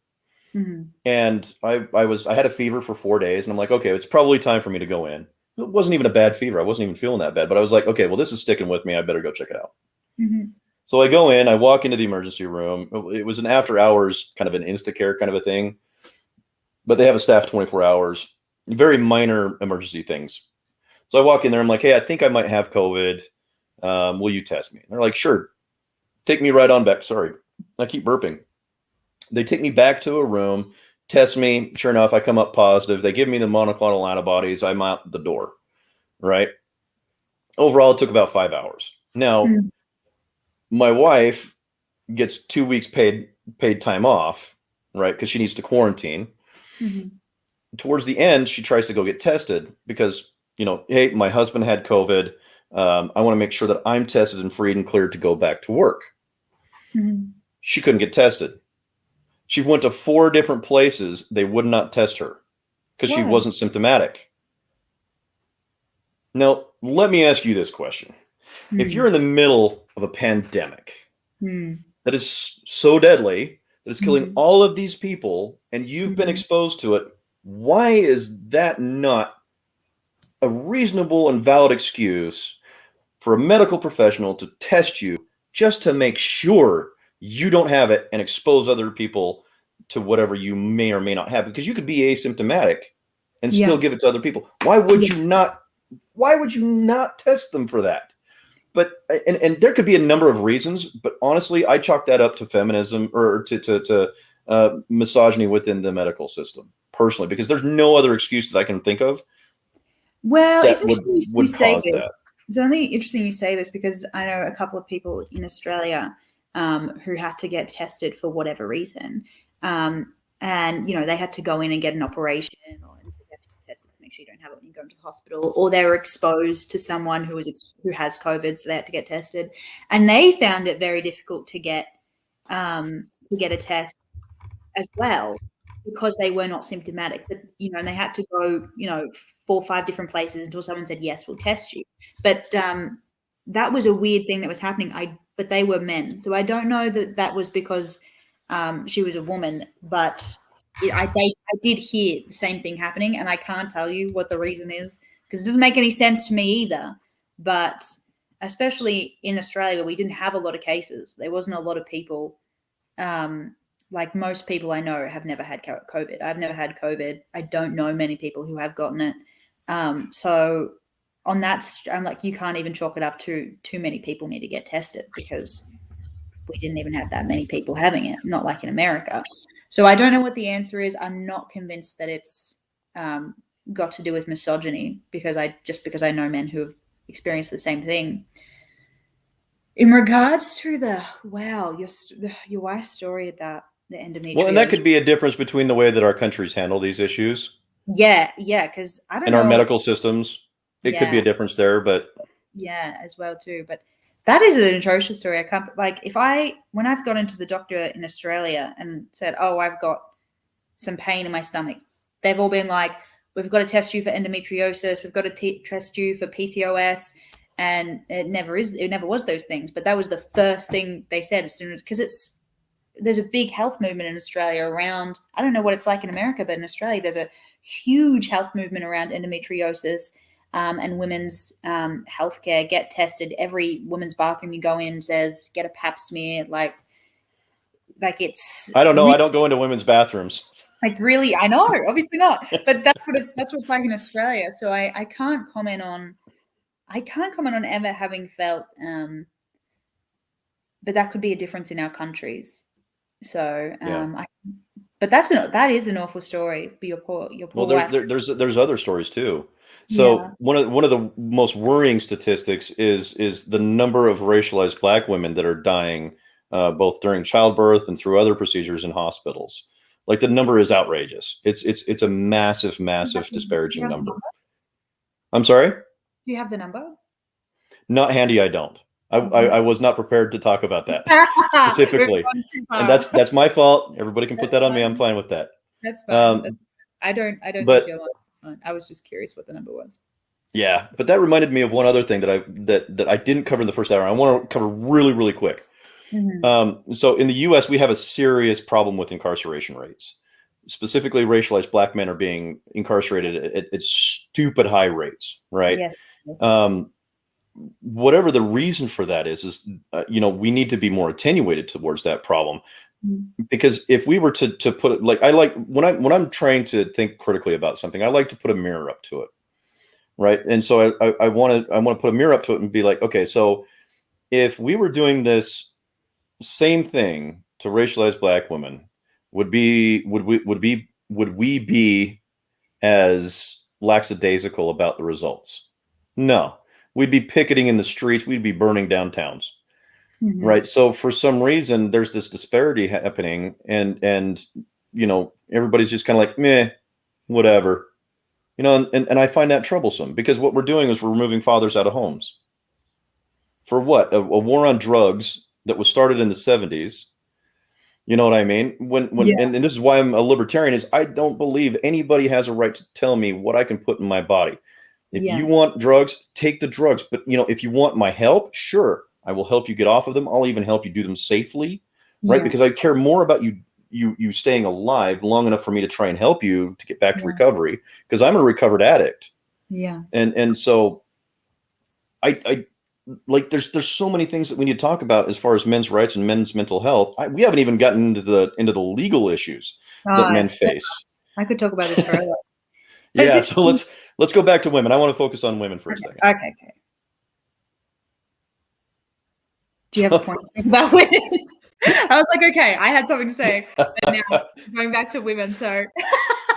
Mm-hmm. And I had a fever for 4 days, and I'm like, okay, it's probably time for me to go in. It wasn't even a bad fever. I wasn't even feeling that bad, but I was like, okay, well, this is sticking with me. I better go check it out. Mm-hmm. So I go in, I walk into the emergency room. It was an after hours, kind of an Instacare kind of a thing, but they have a staff 24 hours, very minor emergency things. So I walk in there. I'm like, hey, I think I might have COVID. Will you test me? And they're like, sure. Take me right on back. Sorry, I keep burping. They take me back to a room, test me. Sure enough, I come up positive. They give me the monoclonal antibodies. I'm out the door, right? Overall, it took about 5 hours. Now, my wife gets 2 weeks paid time off, right? Because she needs to quarantine. Mm-hmm. Towards the end, she tries to go get tested because, hey, my husband had COVID. I want to make sure that I'm tested and freed and cleared to go back to work. Mm-hmm. She couldn't get tested. She went to 4 different places. They would not test her because she wasn't symptomatic. Now, let me ask you this question. Mm. If you're in the middle of a pandemic that is so deadly, that is killing all of these people, and you've been exposed to it, why is that not a reasonable and valid excuse for a medical professional to test you just to make sure you don't have it and expose other people to whatever you may or may not have? Because you could be asymptomatic and still give it to other people. Why would you not why would you not test them for that? But and there could be a number of reasons, but honestly, I chalk that up to feminism or to misogyny within the medical system personally, because there's no other excuse that I can think of Well, that it's interesting you would say cause this. that. It's only interesting you say this because I know a couple of people in Australia who had to get tested for whatever reason. And, they had to go in and get an operation, and so they have to get tested to make sure you don't have it when you go into the hospital, or they were exposed to someone who has COVID, so they had to get tested. And they found it very difficult to get a test as well, because they were not symptomatic. But and they had to go 4 or 5 different places until someone said, yes, we'll test you. But that was a weird thing that was happening. But they were men, so I don't know that was because she was a woman, but I did hear the same thing happening, and I can't tell you what the reason is because it doesn't make any sense to me either. But especially in Australia, we didn't have a lot of cases. There wasn't a lot of people. Like most people I know have never had COVID. I've never had COVID. I don't know many people who have gotten it. So on that, I'm like, you can't even chalk it up to too many people need to get tested, because we didn't even have that many people having it, not like in America. So I don't know what the answer is. I'm not convinced that it's got to do with misogyny, because I know men who have experienced the same thing. In regards to your wife's story about the endometriosis. Well, and that could be a difference between the way that our countries handle these issues. Yeah, because I don't in know. our medical systems. It could be a difference there, but as well too. But that is an atrocious story. I can't, when I've gone into the doctor in Australia and said, "Oh, I've got some pain in my stomach," they've all been like, "We've got to test you for endometriosis. We've got to test you for PCOS." And it never was those things. But that was the first thing they said as soon as, because there's a big health movement in Australia around, I don't know what it's like in America, but in Australia, there's a huge health movement around endometriosis and women's healthcare. Get tested. Every women's bathroom you go in says, get a pap smear. Like it's. I don't know. I don't go into women's bathrooms. It's really, I know, obviously not, but that's what it's like in Australia. So I can't comment on ever having felt, but that could be a difference in our countries. So, but that is an awful story. But your poor wife. There's other stories too. So one of the most worrying statistics is the number of racialized Black women that are dying both during childbirth and through other procedures in hospitals. Like, the number is outrageous. It's a massive disparaging number. I'm sorry? Do you have the number? Not handy. I don't. I was not prepared to talk about that specifically, and that's my fault. Everybody can put that on me. I'm fine with that. That's fine. I don't think you're lying. It's fine. I was just curious what the number was. Yeah, but that reminded me of one other thing that I didn't cover in the first hour. I want to cover really quick. Mm-hmm. So in the U.S., we have a serious problem with incarceration rates. Specifically, racialized Black men are being incarcerated at stupid high rates, right? Yes. Whatever the reason for that is we need to be more attenuated towards that problem. Mm-hmm. Because if we were to put it, like, I like when I'm trying to think critically about something, I like to put a mirror up to it, right? And so I want to put a mirror up to it and be like, okay, so if we were doing this same thing to racialized Black women, would we be as lackadaisical about the results? No. We'd be picketing in the streets. We'd be burning downtowns, mm-hmm. right? So for some reason, there's this disparity happening, and everybody's just kind of like, meh, whatever, and I find that troublesome, because what we're doing is we're removing fathers out of homes. For what? A war on drugs that was started in the 70s. You know what I mean? And this is why I'm a libertarian, is I don't believe anybody has a right to tell me what I can put in my body. If you want drugs, take the drugs. But, if you want my help, sure, I will help you get off of them. I'll even help you do them safely, right? Because I care more about you staying alive long enough for me to try and help you to get back to recovery, because I'm a recovered addict. Yeah. And so I like, there's so many things that we need to talk about as far as men's rights and men's mental health. We haven't even gotten into the legal issues that men face. I could talk about this forever. But it's Yeah. So interesting. let's go back to women. I want to focus on women for a second. Okay. Do you have a point to think about women? I was like, okay, I had something to say, but now going back to women. So,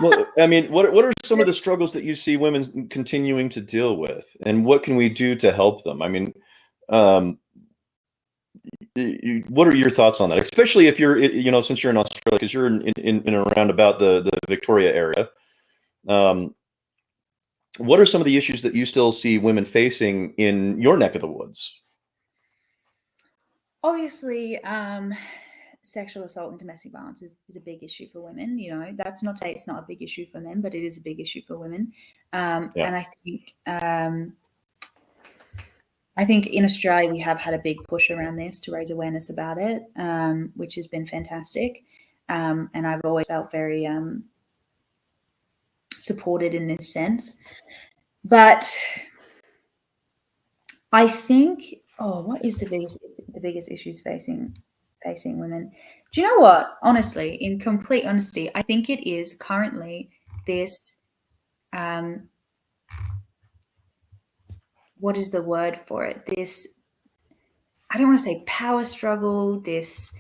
Well, I mean, what are some of the struggles that you see women continuing to deal with, and what can we do to help them? I mean, um, what are your thoughts on that? Especially if you're, since you're in Australia, because you're in and around about the Victoria area. What are some of the issues that you still see women facing in your neck of the woods? obviously, sexual assault and domestic violence is a big issue for women. You know, that's not to say it's not a big issue for men, but it is a big issue for women. Yeah. And I think in Australia we have had a big push around this to raise awareness about it, which has been fantastic. And I've always felt very supported in this sense. But I think, what is the biggest issues facing women? Do you know what? Honestly, in complete honesty, I think it is currently this. What is the word for it? This, I don't want to say power struggle. This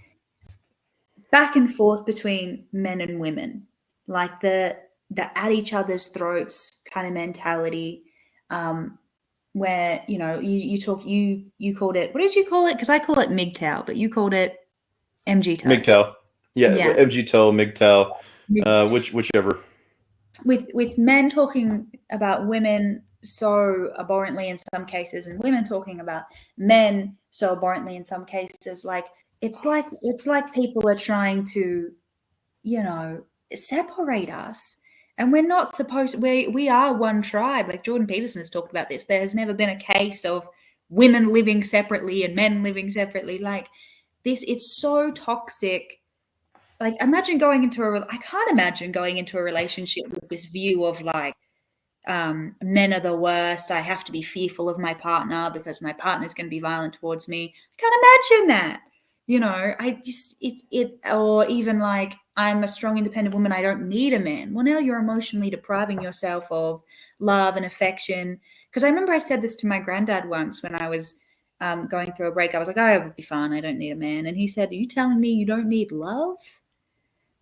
back and forth between men and women, like the at each other's throats kind of mentality. Where you called it, what did you call it? Because I call it MGTOW, but you called it MGTOW. Yeah, Yeah. MGTOW, MGTOW, whichever. With men talking about women so abhorrently in some cases, and women talking about men so abhorrently in some cases, like it's like people are trying to, separate us. And we're not supposed, we are one tribe. Like Jordan Peterson has talked about this. There has never been a case of women living separately and men living separately. Like this, it's so toxic. Like imagine going into I can't imagine going into a relationship with this view of like, men are the worst. I have to be fearful of my partner because my partner's going to be violent towards me. I can't imagine that. I just, or even like, I'm a strong, independent woman. I don't need a man. Well, now you're emotionally depriving yourself of love and affection. Because I remember I said this to my granddad once when I was going through a break. I was like, oh, it would be fine. I don't need a man. And he said, are you telling me you don't need love?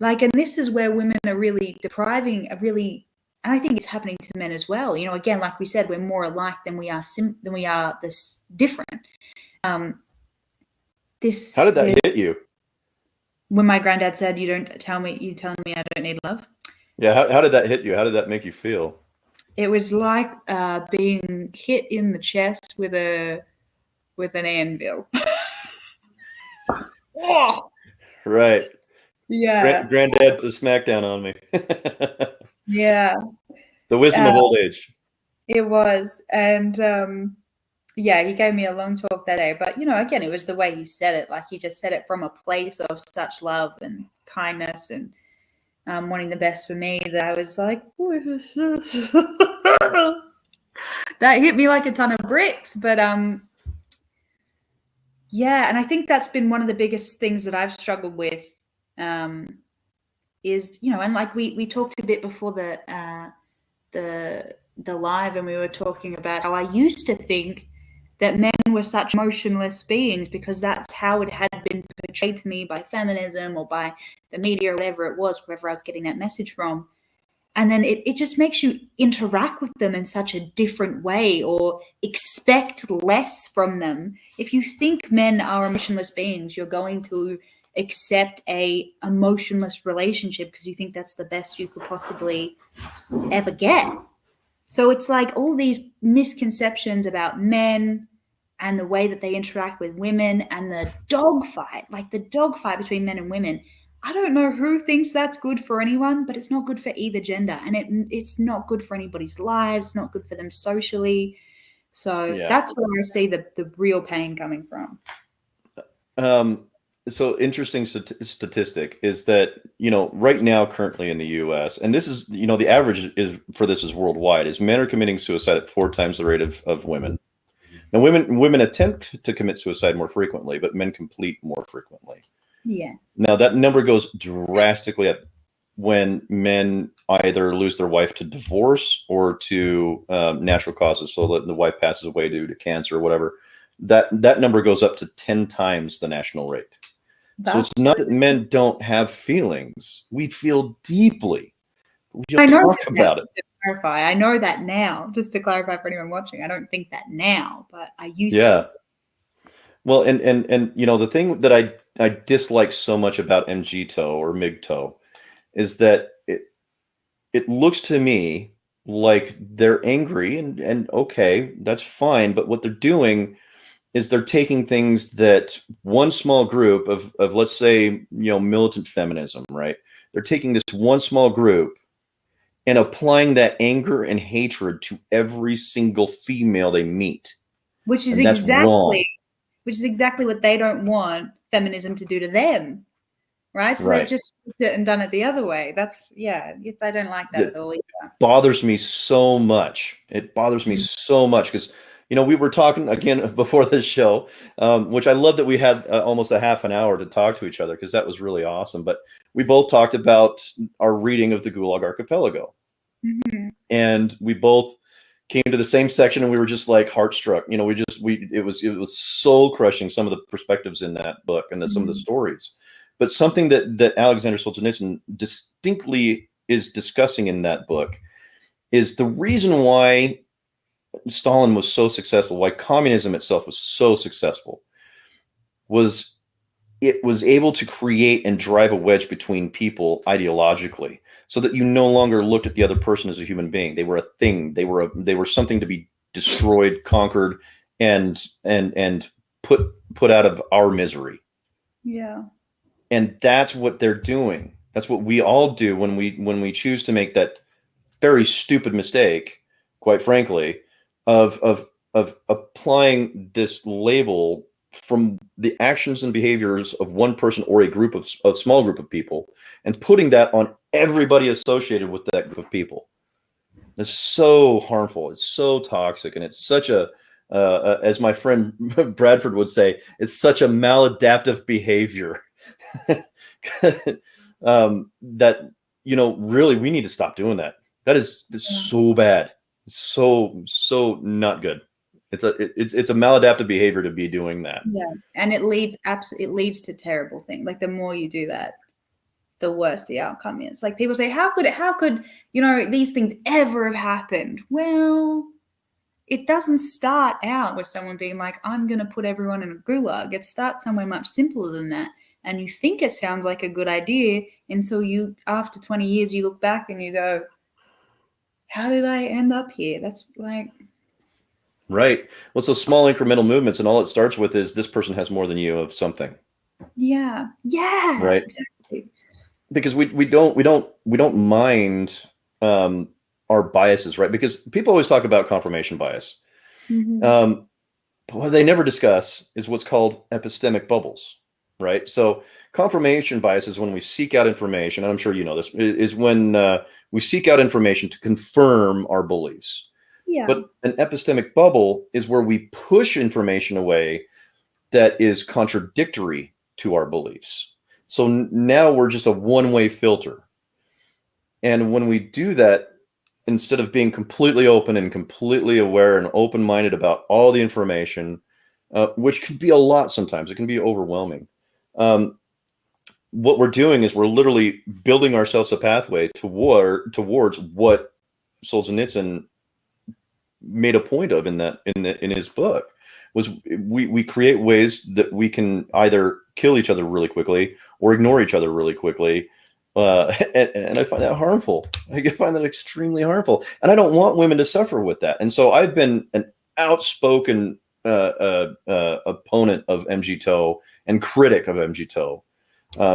Like, and this is where women are really depriving, and I think it's happening to men as well. Again, like we said, we're more alike than we are this different. How did that hit you? When my granddad said, you telling me I don't need love. Yeah, how did that hit you? How did that make you feel? It was like being hit in the chest with an anvil. Oh, right. yeah. Granddad put the smackdown on me. Yeah. The wisdom of old age. It was. And yeah, he gave me a long talk that day. But, again, it was the way he said it. Like he just said it from a place of such love and kindness and wanting the best for me that I was like, that hit me like a ton of bricks. But yeah, and I think that's been one of the biggest things that I've struggled with is, and like we talked a bit before the live, and we were talking about how I used to think that men were such emotionless beings because that's how it had been portrayed to me by feminism or by the media or whatever it was, wherever I was getting that message from. And then it just makes you interact with them in such a different way or expect less from them. If you think men are emotionless beings, you're going to accept a emotionless relationship because you think that's the best you could possibly ever get. So it's like all these misconceptions about men and the way that they interact with women and the dogfight between men and women. I don't know who thinks that's good for anyone, but it's not good for either gender. And it's not good for anybody's lives. It's not good for them socially. So that's where I see the real pain coming from. So interesting statistic is that, right now, currently in the US, and this is, the average is for this is worldwide, is men are committing suicide at 4 times the rate of women. Now, women attempt to commit suicide more frequently, but men complete more frequently. Yeah. Now that number goes drastically up. when men either lose their wife to divorce or to natural causes, so that the wife passes away due to cancer or whatever, that number goes up to 10 times the national rate. So it's not that men don't have feelings. We feel deeply. We I don't know talk this now, about it. just to clarify. I know that now, just to clarify for anyone watching. I don't think that now, but I used Yeah. to. Well, and you know, the thing that I dislike so much about MGTOW or MGTOW is that it looks to me like they're angry, and okay, that's fine, but what they're doing is they're taking things that one small group of let's say, you know, militant feminism, right? They're taking this one small group and applying that anger and hatred to every single female they meet. Which is And that's wrong. exactly what they don't want feminism to do to them. Right? So they've Right. just flipped it and done it the other way. That's, yeah, I don't like that It at all either. bothers me so much. It bothers me so much because, you know, we were talking again before this show, which I love that we had almost a half an hour to talk to each other because that was really awesome. But we both talked about our reading of the Gulag Archipelago. Mm-hmm. And we both came to the same section and we were just like heartstruck. You know, it was soul crushing, some of the perspectives in that book and some of the stories. But something that Alexander Solzhenitsyn distinctly is discussing in that book is the reason why Stalin was so successful, why communism itself was so successful, was it was able to create and drive a wedge between people ideologically, so that you no longer looked at the other person as a human being. They were a thing. They were something to be destroyed, conquered, and put out of our misery. Yeah. And that's what they're doing. That's what we all do when we choose to make that very stupid mistake, quite frankly, of applying this label from the actions and behaviors of one person or a group of small group of people and putting that on everybody associated with that group of people. It's so harmful. It's so toxic, and it's such a as my friend Bradford would say, it's such a maladaptive behavior that, you know, really we need to stop doing that. That is so bad. It's so not good. It's a maladaptive behavior to be doing that. Yeah, and it leads to terrible things. Like the more you do that, the worse the outcome is. Like people say, how could you know these things ever have happened? Well, it doesn't start out with someone being like, I'm going to put everyone in a gulag. It starts somewhere much simpler than that. And you think it sounds like a good idea until you, after 20 years, you look back and you go, how did I end up here? That's like... Right. Well, so small incremental movements, and all it starts with is this person has more than you of something. Yeah. Yeah. Right. Exactly. Because we don't mind our biases, right? Because people always talk about confirmation bias. But what they never discuss is what's called epistemic bubbles, right? So confirmation bias is when we seek out information, and I'm sure you know this, is when we seek out information to confirm our beliefs. Yeah. But an epistemic bubble is where we push information away that is contradictory to our beliefs. So now we're just a one-way filter. And when we do that, instead of being completely open and completely aware and open-minded about all the information, which can be a lot sometimes, it can be overwhelming. What we're doing is we're literally building ourselves a pathway towards what Solzhenitsyn made a point of in his book, was we create ways that we can either kill each other really quickly or ignore each other really quickly. And I find that harmful. I find that extremely harmful. And I don't want women to suffer with that. And so I've been an outspoken opponent of MGTOW and critic of MGTOW.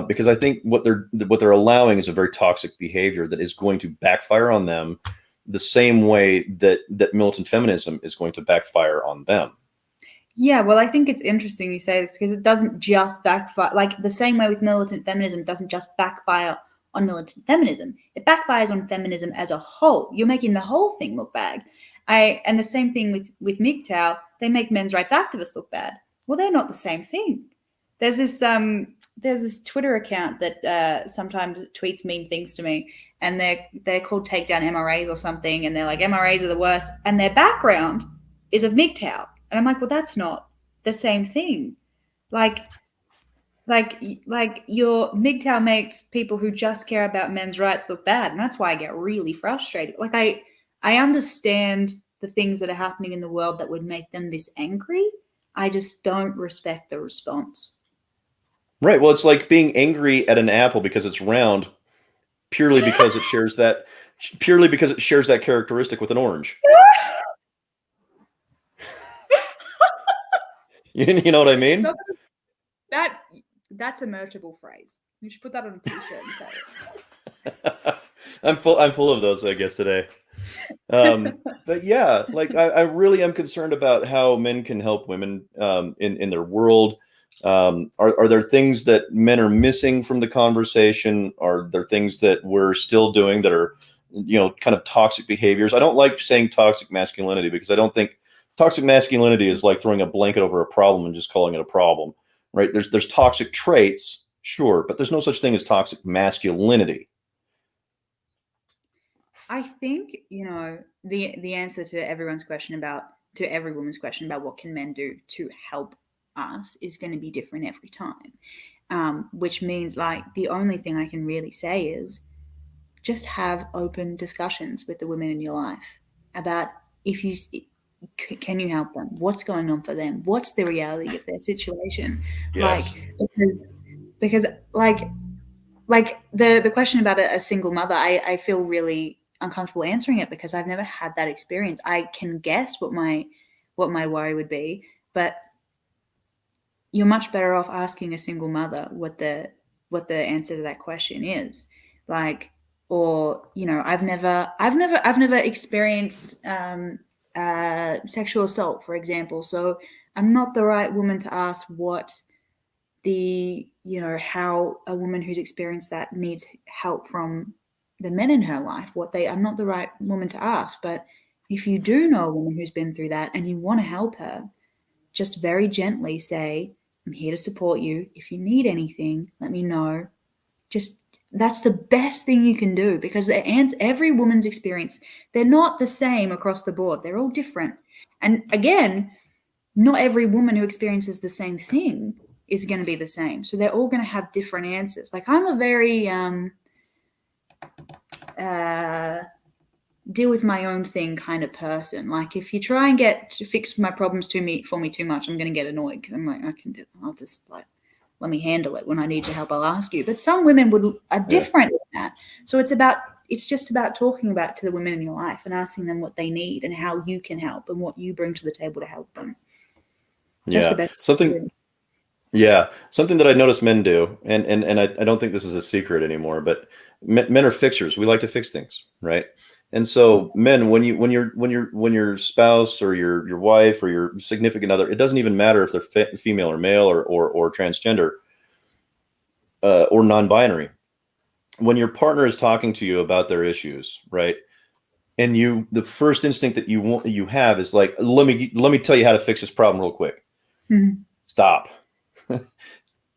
Because I think what they're allowing is a very toxic behavior that is going to backfire on them the same way that militant feminism is going to backfire on them. Yeah, well, I think it's interesting you say this because it doesn't just backfire. Like the same way with militant feminism doesn't just backfire on militant feminism. It backfires on feminism as a whole. You're making the whole thing look bad. And the same thing with MGTOW, they make men's rights activists look bad. Well, they're not the same thing. There's this Twitter account that sometimes tweets mean things to me, and they're called Take Down MRAs or something, and they're like MRAs are the worst, and their background is of MGTOW, and I'm like, well, that's not the same thing. Like your MGTOW makes people who just care about men's rights look bad, and that's why I get really frustrated. Like I understand the things that are happening in the world that would make them this angry. I just don't respect the response. Right. Well, it's like being angry at an apple because it's round, purely because it shares that characteristic with an orange. You know what I mean? So that's a merchable phrase. You should put that on a t-shirt and say it. I'm full of those, I guess, today. But yeah, like I really am concerned about how men can help women in their world. Are there things that men are missing from the conversation? Are there things that we're still doing that are, kind of toxic behaviors? I don't like saying toxic masculinity because I don't think toxic masculinity is like throwing a blanket over a problem and just calling it a problem, right? There's toxic traits, sure, but there's no such thing as toxic masculinity. I think, the answer to every woman's question about what can men do to help us is going to be different every time. Which means like the only thing I can really say is just have open discussions with the women in your life about can you help them? What's going on for them? What's the reality of their situation? Yes. Because like the question about a single mother, I feel really uncomfortable answering it because I've never had that experience. I can guess what my worry would be, but you're much better off asking a single mother what the answer to that question is. Like, or I've never experienced sexual assault, for example, so I'm not the right woman to ask what how a woman who's experienced that needs help from the men in her life. I'm not the right woman to ask. But if you do know a woman who's been through that and you want to help her, just very gently say, I'm here to support you. If you need anything, let me know. That's the best thing you can do, because every woman's experience, they're not the same across the board. They're all different. And again, not every woman who experiences the same thing is going to be the same. So they're all going to have different answers. Like I'm a very deal with my own thing kind of person. Like if you try and get to fix my problems for me too much, I'm going to get annoyed because I'm like, I'll just like, let me handle it. When I need your help, I'll ask you. But some women are different than that. So it's just about talking about to the women in your life and asking them what they need and how you can help and what you bring to the table to help them. That's the best something that I notice men do, and I don't think this is a secret anymore, but men are fixers. We like to fix things, right? And so men, when your spouse or your wife or your significant other, it doesn't even matter if they're female or male or transgender or non-binary. When your partner is talking to you about their issues, right? And the first instinct that you have is like, let me tell you how to fix this problem real quick. Mm-hmm. Stop.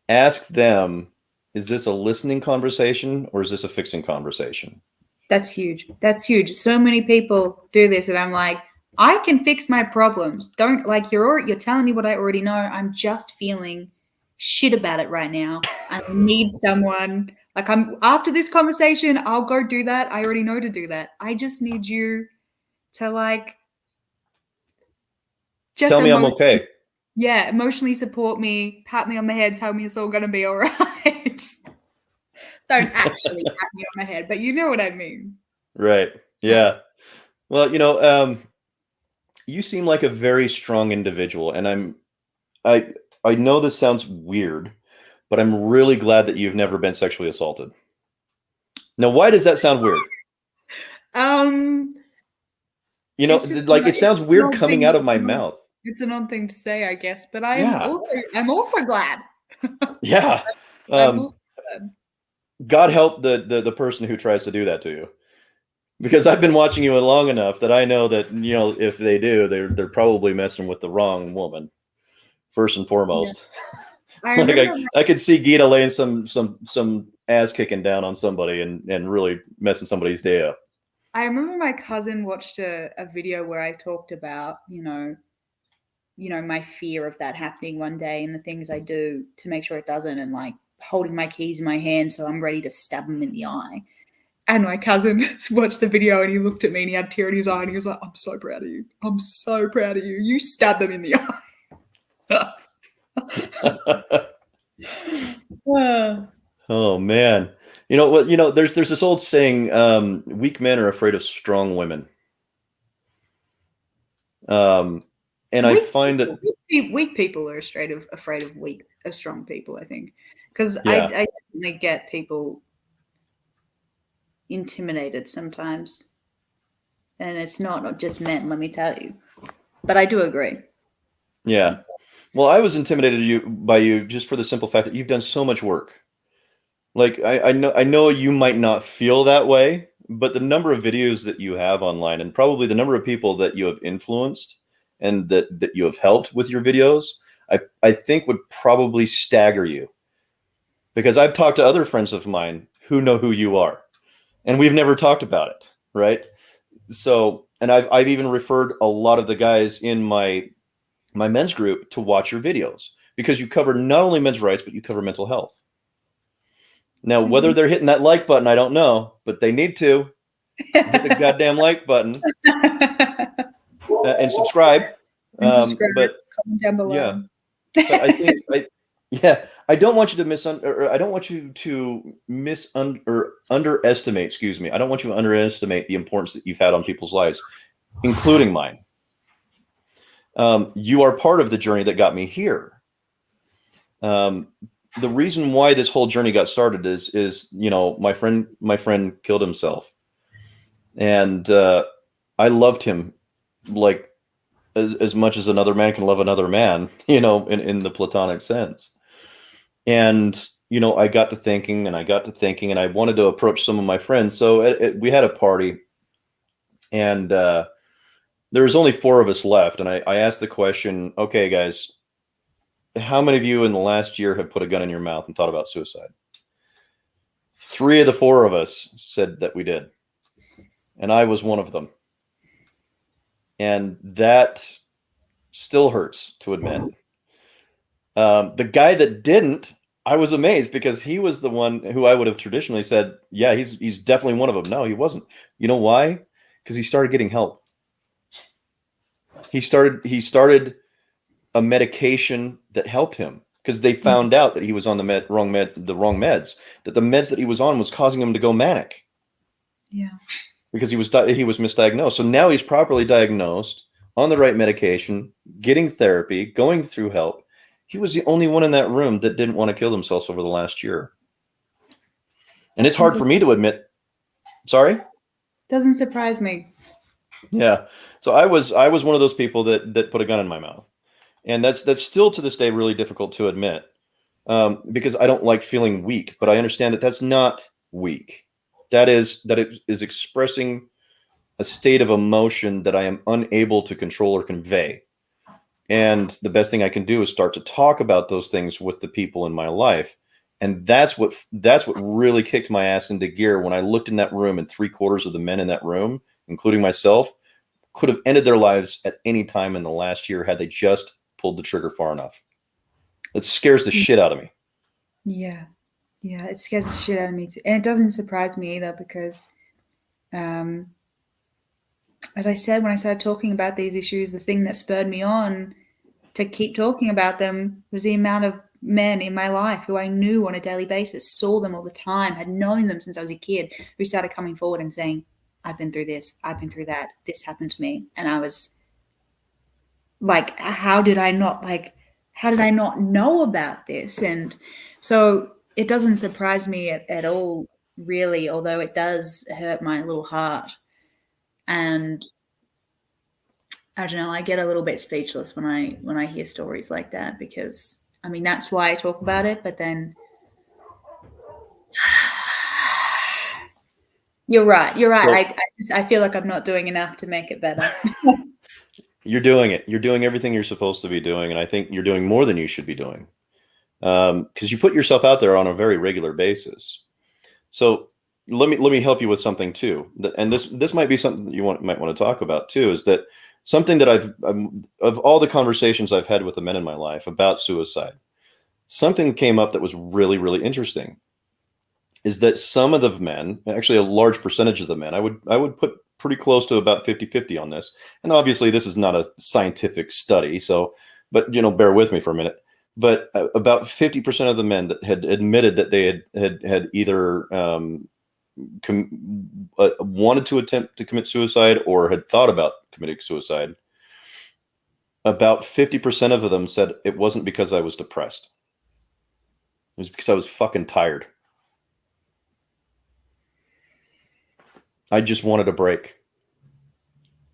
Ask them, is this a listening conversation or is this a fixing conversation? That's huge. That's huge. So many people do this, and I'm like, I can fix my problems. Don't like you're telling me what I already know. I'm just feeling shit about it right now. I need someone. Like after this conversation, I'll go do that. I already know to do that. I just need you to like just tell me I'm okay. Yeah, emotionally support me, pat me on the head, tell me it's all gonna be all right. Don't actually pat me on the head, but you know what I mean. Right. Yeah. Well, you seem like a very strong individual, and I know this sounds weird, but I'm really glad that you've never been sexually assaulted. Now, why does that sound weird? It sounds weird coming out of my mouth. It's an odd thing to say, I guess, but I'm also glad. Yeah. I'm also glad. God help the person who tries to do that to you, because I've been watching you long enough that I know that if they do, they're probably messing with the wrong woman, first and foremost. I Like remember I could see Gitta laying some ass kicking down on somebody and really messing somebody's day up. my cousin watched a video where I talked about, my fear of that happening one day and the things I do to make sure it doesn't, and like holding my keys in my hand so I'm ready to stab him in the eye. And my cousin watched the video and he looked at me and he had a tear in his eye and he was like, "I'm so proud of you. I'm so proud of you. You stabbed them in the eye." Oh man. You know what? You know, there's this old saying, weak men are afraid of strong women. And I find that weak people are afraid of strong people, I think, because yeah, I definitely get people intimidated sometimes, and it's not just men, let me tell you. But I do agree. yeah. Well, I was intimidated by you just for the simple fact that you've done so much work. Like I know you might not feel that way, but the number of videos that you have online and probably the number of people that you have influenced and that you have helped with your videos, I think would probably stagger you. Because I've talked to other friends of mine who know who you are, and we've never talked about it, right? So, and I've even referred a lot of the guys in my men's group to watch your videos because you cover not only men's rights, but you cover mental health. Now, whether they're hitting that like button, I don't know, but they need to hit the goddamn like button and subscribe. And subscribe, But comment down below. yeah, but I think yeah, I don't want you to I don't want you to underestimate. Excuse me. I don't want you to underestimate the importance that you've had on people's lives, including mine. You are part of the journey that got me here. The reason why this whole journey got started is my friend killed himself, and I loved him like as much as another man can love another man, in the platonic sense. And I got to thinking and I wanted to approach some of my friends. So we had a party, and there was only 4 of us left, and I asked the question, okay guys, how many of you in the last year have put a gun in your mouth and thought about suicide? 3 of the 4 of us said that we did. And I was one of them. And that still hurts to admit. The guy that didn't, I was amazed because he was the one who I would have traditionally said, yeah, he's definitely one of them. No, he wasn't. You know why? Because he started getting help. He started a medication that helped him because they found out that he was on the wrong meds, that the meds that he was on was causing him to go manic. Yeah. Because he was misdiagnosed. So now he's properly diagnosed, on the right medication, getting therapy, going through help. He was the only one in that room that didn't want to kill themselves over the last year. And it's hard for me to admit. Sorry? Doesn't surprise me. Yeah. So I was one of those people that put a gun in my mouth. And that's still to this day really difficult to admit, because I don't like feeling weak, but I understand that that's not weak. That it is expressing a state of emotion that I am unable to control or convey. And the best thing I can do is start to talk about those things with the people in my life. And that's what really kicked my ass into gear when I looked in that room and 3/4 of the men in that room, including myself, could have ended their lives at any time in the last year had they just pulled the trigger far enough. That scares the shit out of me. Yeah. Yeah, it scares the shit out of me too. And it doesn't surprise me either because, as I said, when I started talking about these issues, the thing that spurred me on to keep talking about them was the amount of men in my life who I knew on a daily basis, saw them all the time, had known them since I was a kid, who started coming forward and saying, I've been through this, I've been through that, this happened to me. And I was like, how did I not know about this? And so it doesn't surprise me at all, really, although it does hurt my little heart. And I don't know, I get a little bit speechless when I hear stories like that, because I mean that's why I talk about it, but then you're right. Well, I feel like I'm not doing enough to make it better. you're doing it. You're doing everything you're supposed to be doing, and I think you're doing more than you should be doing. because you put yourself out there on a very regular basis. So let me help you with something too. And this might be something that you might want to talk about too. Is that something that of all the conversations I've had with the men in my life about suicide, something came up that was really, really interesting. Is that some of the men, actually a large percentage of the men, I would put pretty close to about 50-50 on this. And obviously this is not a scientific study, so, but bear with me for a minute. But about 50% of the men that had admitted that they had either wanted to attempt to commit suicide or had thought about committing suicide, about 50% of them said it wasn't because I was depressed. It was because I was fucking tired. I just wanted a break.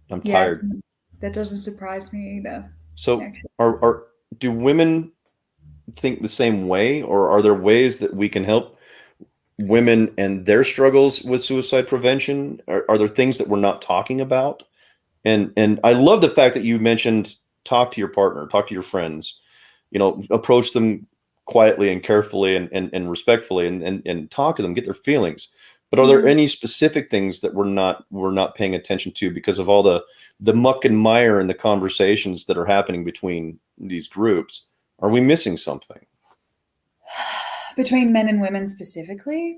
I'm Yeah, tired. that doesn't surprise me either. So Actually. do women think the same way, or are there ways that we can help women and their struggles with suicide prevention? Are there things that we're not talking about? And I love the fact that you mentioned talk to your partner, talk to your friends, approach them quietly and carefully and respectfully and talk to them, get their feelings. But are there Mm. any specific things that we're not paying attention to because of all the muck and mire and the conversations that are happening between these groups? Are we missing something? Between men and women specifically?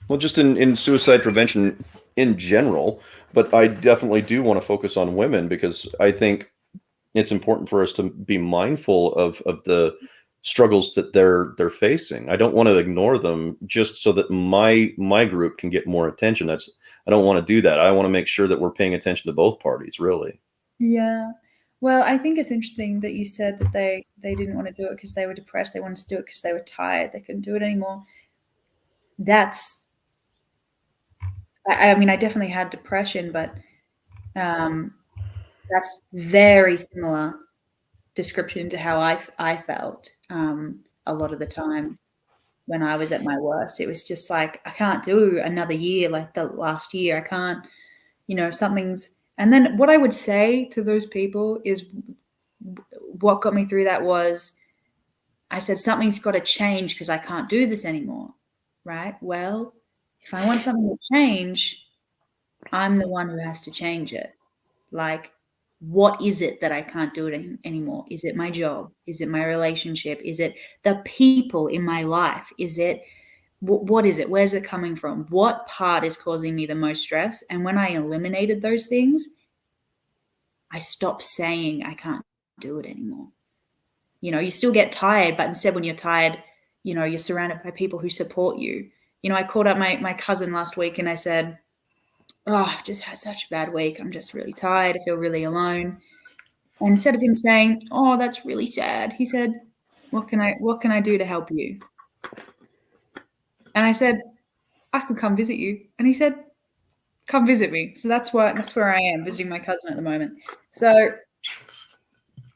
Well, just in suicide prevention in general, but I definitely do want to focus on women because I think it's important for us to be mindful of the struggles that they're facing. I don't want to ignore them just so that my group can get more attention. I don't want to do that. I want to make sure that we're paying attention to both parties, really. Yeah. Well, I think it's interesting that you said that they didn't want to do it because they were depressed. They wanted to do it because they were tired. They couldn't do it anymore. That's I mean, I definitely had depression, but um, that's very similar description to how I felt a lot of the time when I was at my worst. It was just like, I can't do another year like the last year. I can't, something's. And then what I would say to those people is what got me through that was I said, something's got to change because I can't do this anymore. Right. Well, if I want something to change, I'm the one who has to change it. Like, what is it that I can't do it anymore? Is it my job? Is it my relationship? Is it the people in my life? Is it what is it? Where's it coming from? What part is causing me the most stress? And when I eliminated those things, I stopped saying I can't do it anymore. You still get tired, but instead when you're tired, you're surrounded by people who support you. I called up my cousin last week and I said, oh, I've just had such a bad week. I'm just really tired. I feel really alone. And instead of him saying, oh, that's really sad, he said, what can I do to help you? And I said, I could come visit you. And he said, come visit me. So that's where I am, visiting my cousin at the moment. So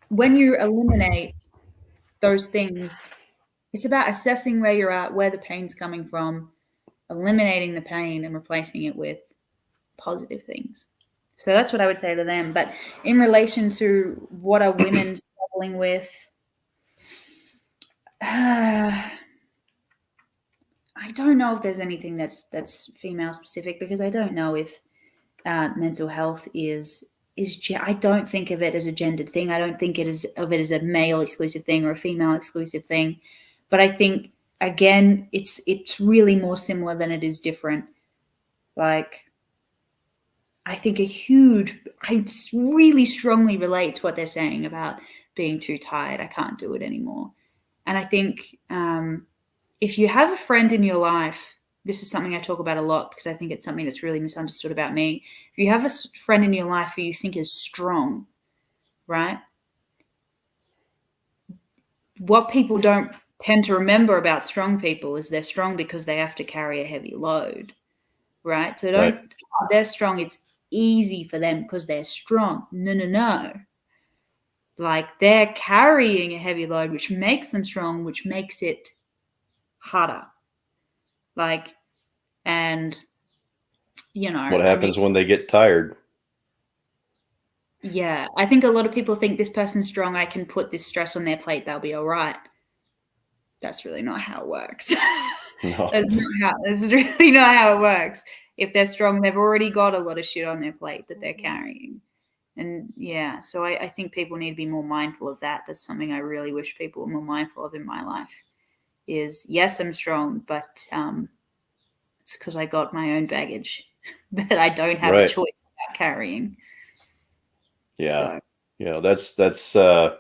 when you eliminate those things, it's about assessing where you're at, where the pain's coming from, eliminating the pain and replacing it with positive things. So that's what I would say to them. But in relation to what are women struggling with, I don't know if there's anything that's female specific because I don't know if mental health is. I don't think of it as a gendered thing. I don't think of it as a male exclusive thing or a female exclusive thing. But I think again, it's really more similar than it is different. Like, I think I really strongly relate to what they're saying about being too tired. I can't do it anymore. And I think if you have a friend in your life, this is something I talk about a lot because I think it's something that's really misunderstood about me. If you have a friend in your life who you think is strong, right? What people don't tend to remember about strong people is they're strong because they have to carry a heavy load, right? So they're strong. It's easy for them because they're strong. No. Like, they're carrying a heavy load, which makes them strong, which makes it harder. Like, and What I mean, happens when they get tired? yeah, I think a lot of people think this person's strong. I can put this stress on their plate. They'll be all right. that's really not how it works. No. That's really not how it works. If they're strong, they've already got a lot of shit on their plate that they're carrying. And yeah, so I think people need to be more mindful of that. That's something I really wish people were more mindful of in my life is, yes, I'm strong, but it's because I got my own baggage that I don't have a choice about carrying. Yeah. So. You know, that's a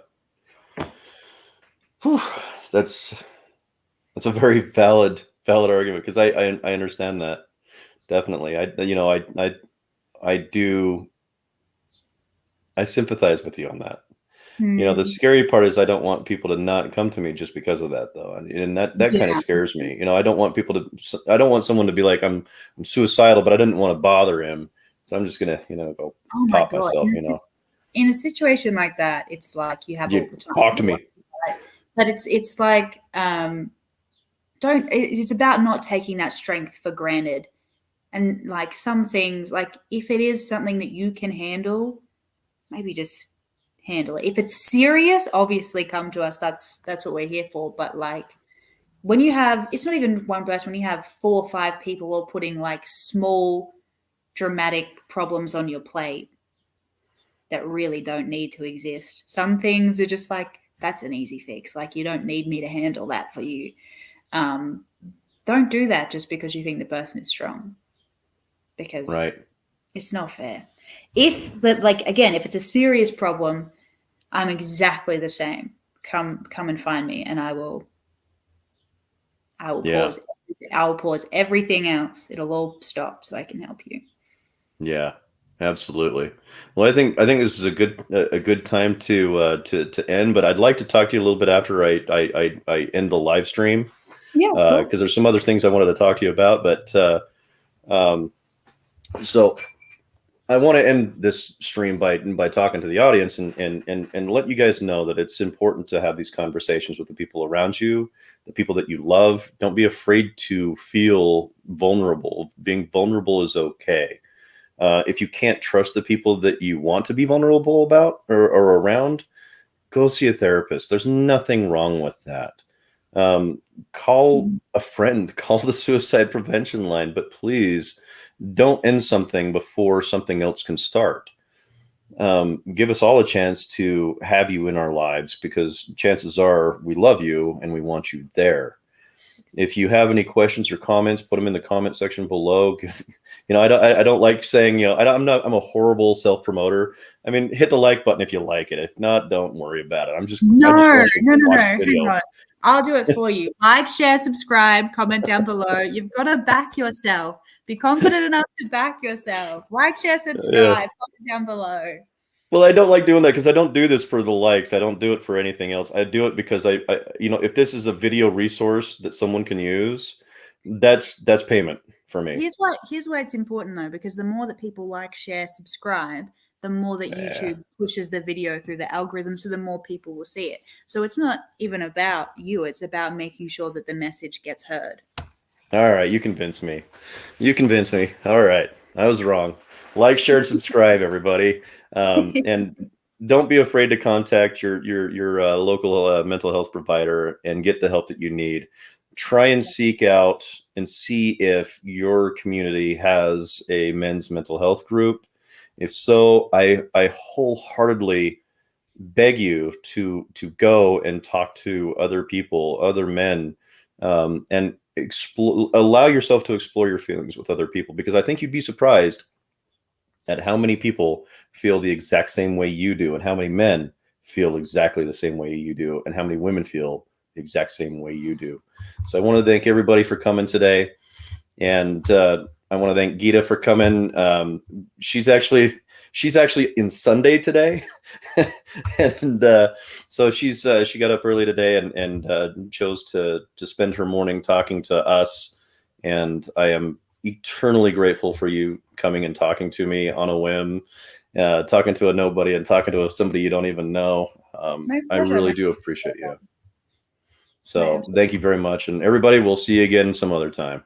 very valid argument, because I understand that. Definitely. I sympathize with you on that. You know, the scary part is I don't want people to not come to me just because of that, though. And that kind of scares me. You know, I don't want someone to be like, I'm suicidal, but I didn't want to bother him. So I'm just going to, go pop myself, In a situation like that, it's like you have all the time. Talk to me. But it's like, it's about not taking that strength for granted. And like some things, like if it is something that you can handle, maybe just handle it. If it's serious, obviously come to us. That's what we're here for. But like when you have, it's not even one person, when you have 4 or 5 people all putting like small dramatic problems on your plate that really don't need to exist. Some things are just like, that's an easy fix. Like you don't need me to handle that for you. Don't do that just because you think the person is strong, because it's not fair. If it's a serious problem, I'm exactly the same. Come and find me, and I will pause. I will pause everything else. It'll all stop so I can help you. Yeah, absolutely. Well, I think this is a good time to end. But I'd like to talk to you a little bit after I end the live stream. Yeah, because there's some other things I wanted to talk to you about. But so I want to end this stream by talking to the audience and let you guys know that it's important to have these conversations with the people around you, the people that you love. Don't be afraid to feel vulnerable. Being vulnerable is okay. If you can't trust the people that you want to be vulnerable about or around, go see a therapist. There's nothing wrong with that. Call a friend, call the suicide prevention line, but please don't end something before something else can start. Give us all a chance to have you in our lives, because chances are we love you and we want you there. If you have any questions or comments, put them in the comment section below. I don't like saying, I'm a horrible self-promoter. I mean, hit the like button if you like it. If not, don't worry about it. No. Hang on. I'll do it for you. Like, share, subscribe, comment down below. You've got to back yourself. Be confident enough to back yourself. Like, share, subscribe, comment down below. Well, I don't like doing that because I don't do this for the likes. I don't do it for anything else. I do it because I if this is a video resource that someone can use, that's payment for me. Here's why it's important though, because the more that people like, share, subscribe, the more that YouTube pushes the video through the algorithm, so the more people will see it. So it's not even about you. It's about making sure that the message gets heard. All right. You convinced me. All right. I was wrong. Like, share, and subscribe, everybody. And don't be afraid to contact your local mental health provider and get the help that you need. Try and seek out and see if your community has a men's mental health group. If so, I wholeheartedly beg you to go and talk to other people, other men, and allow yourself to explore your feelings with other people, because I think you'd be surprised at how many people feel the exact same way you do, and how many men feel exactly the same way you do, and how many women feel the exact same way you do. So I want to thank everybody for coming today. And I want to thank Gitta for coming. She's actually in Sunday today. And so she got up early today and chose to spend her morning talking to us. And I am eternally grateful for you coming and talking to me on a whim, talking to a nobody and talking to somebody you don't even know. I really do appreciate you. So thank you very much. And everybody, we'll see you again some other time.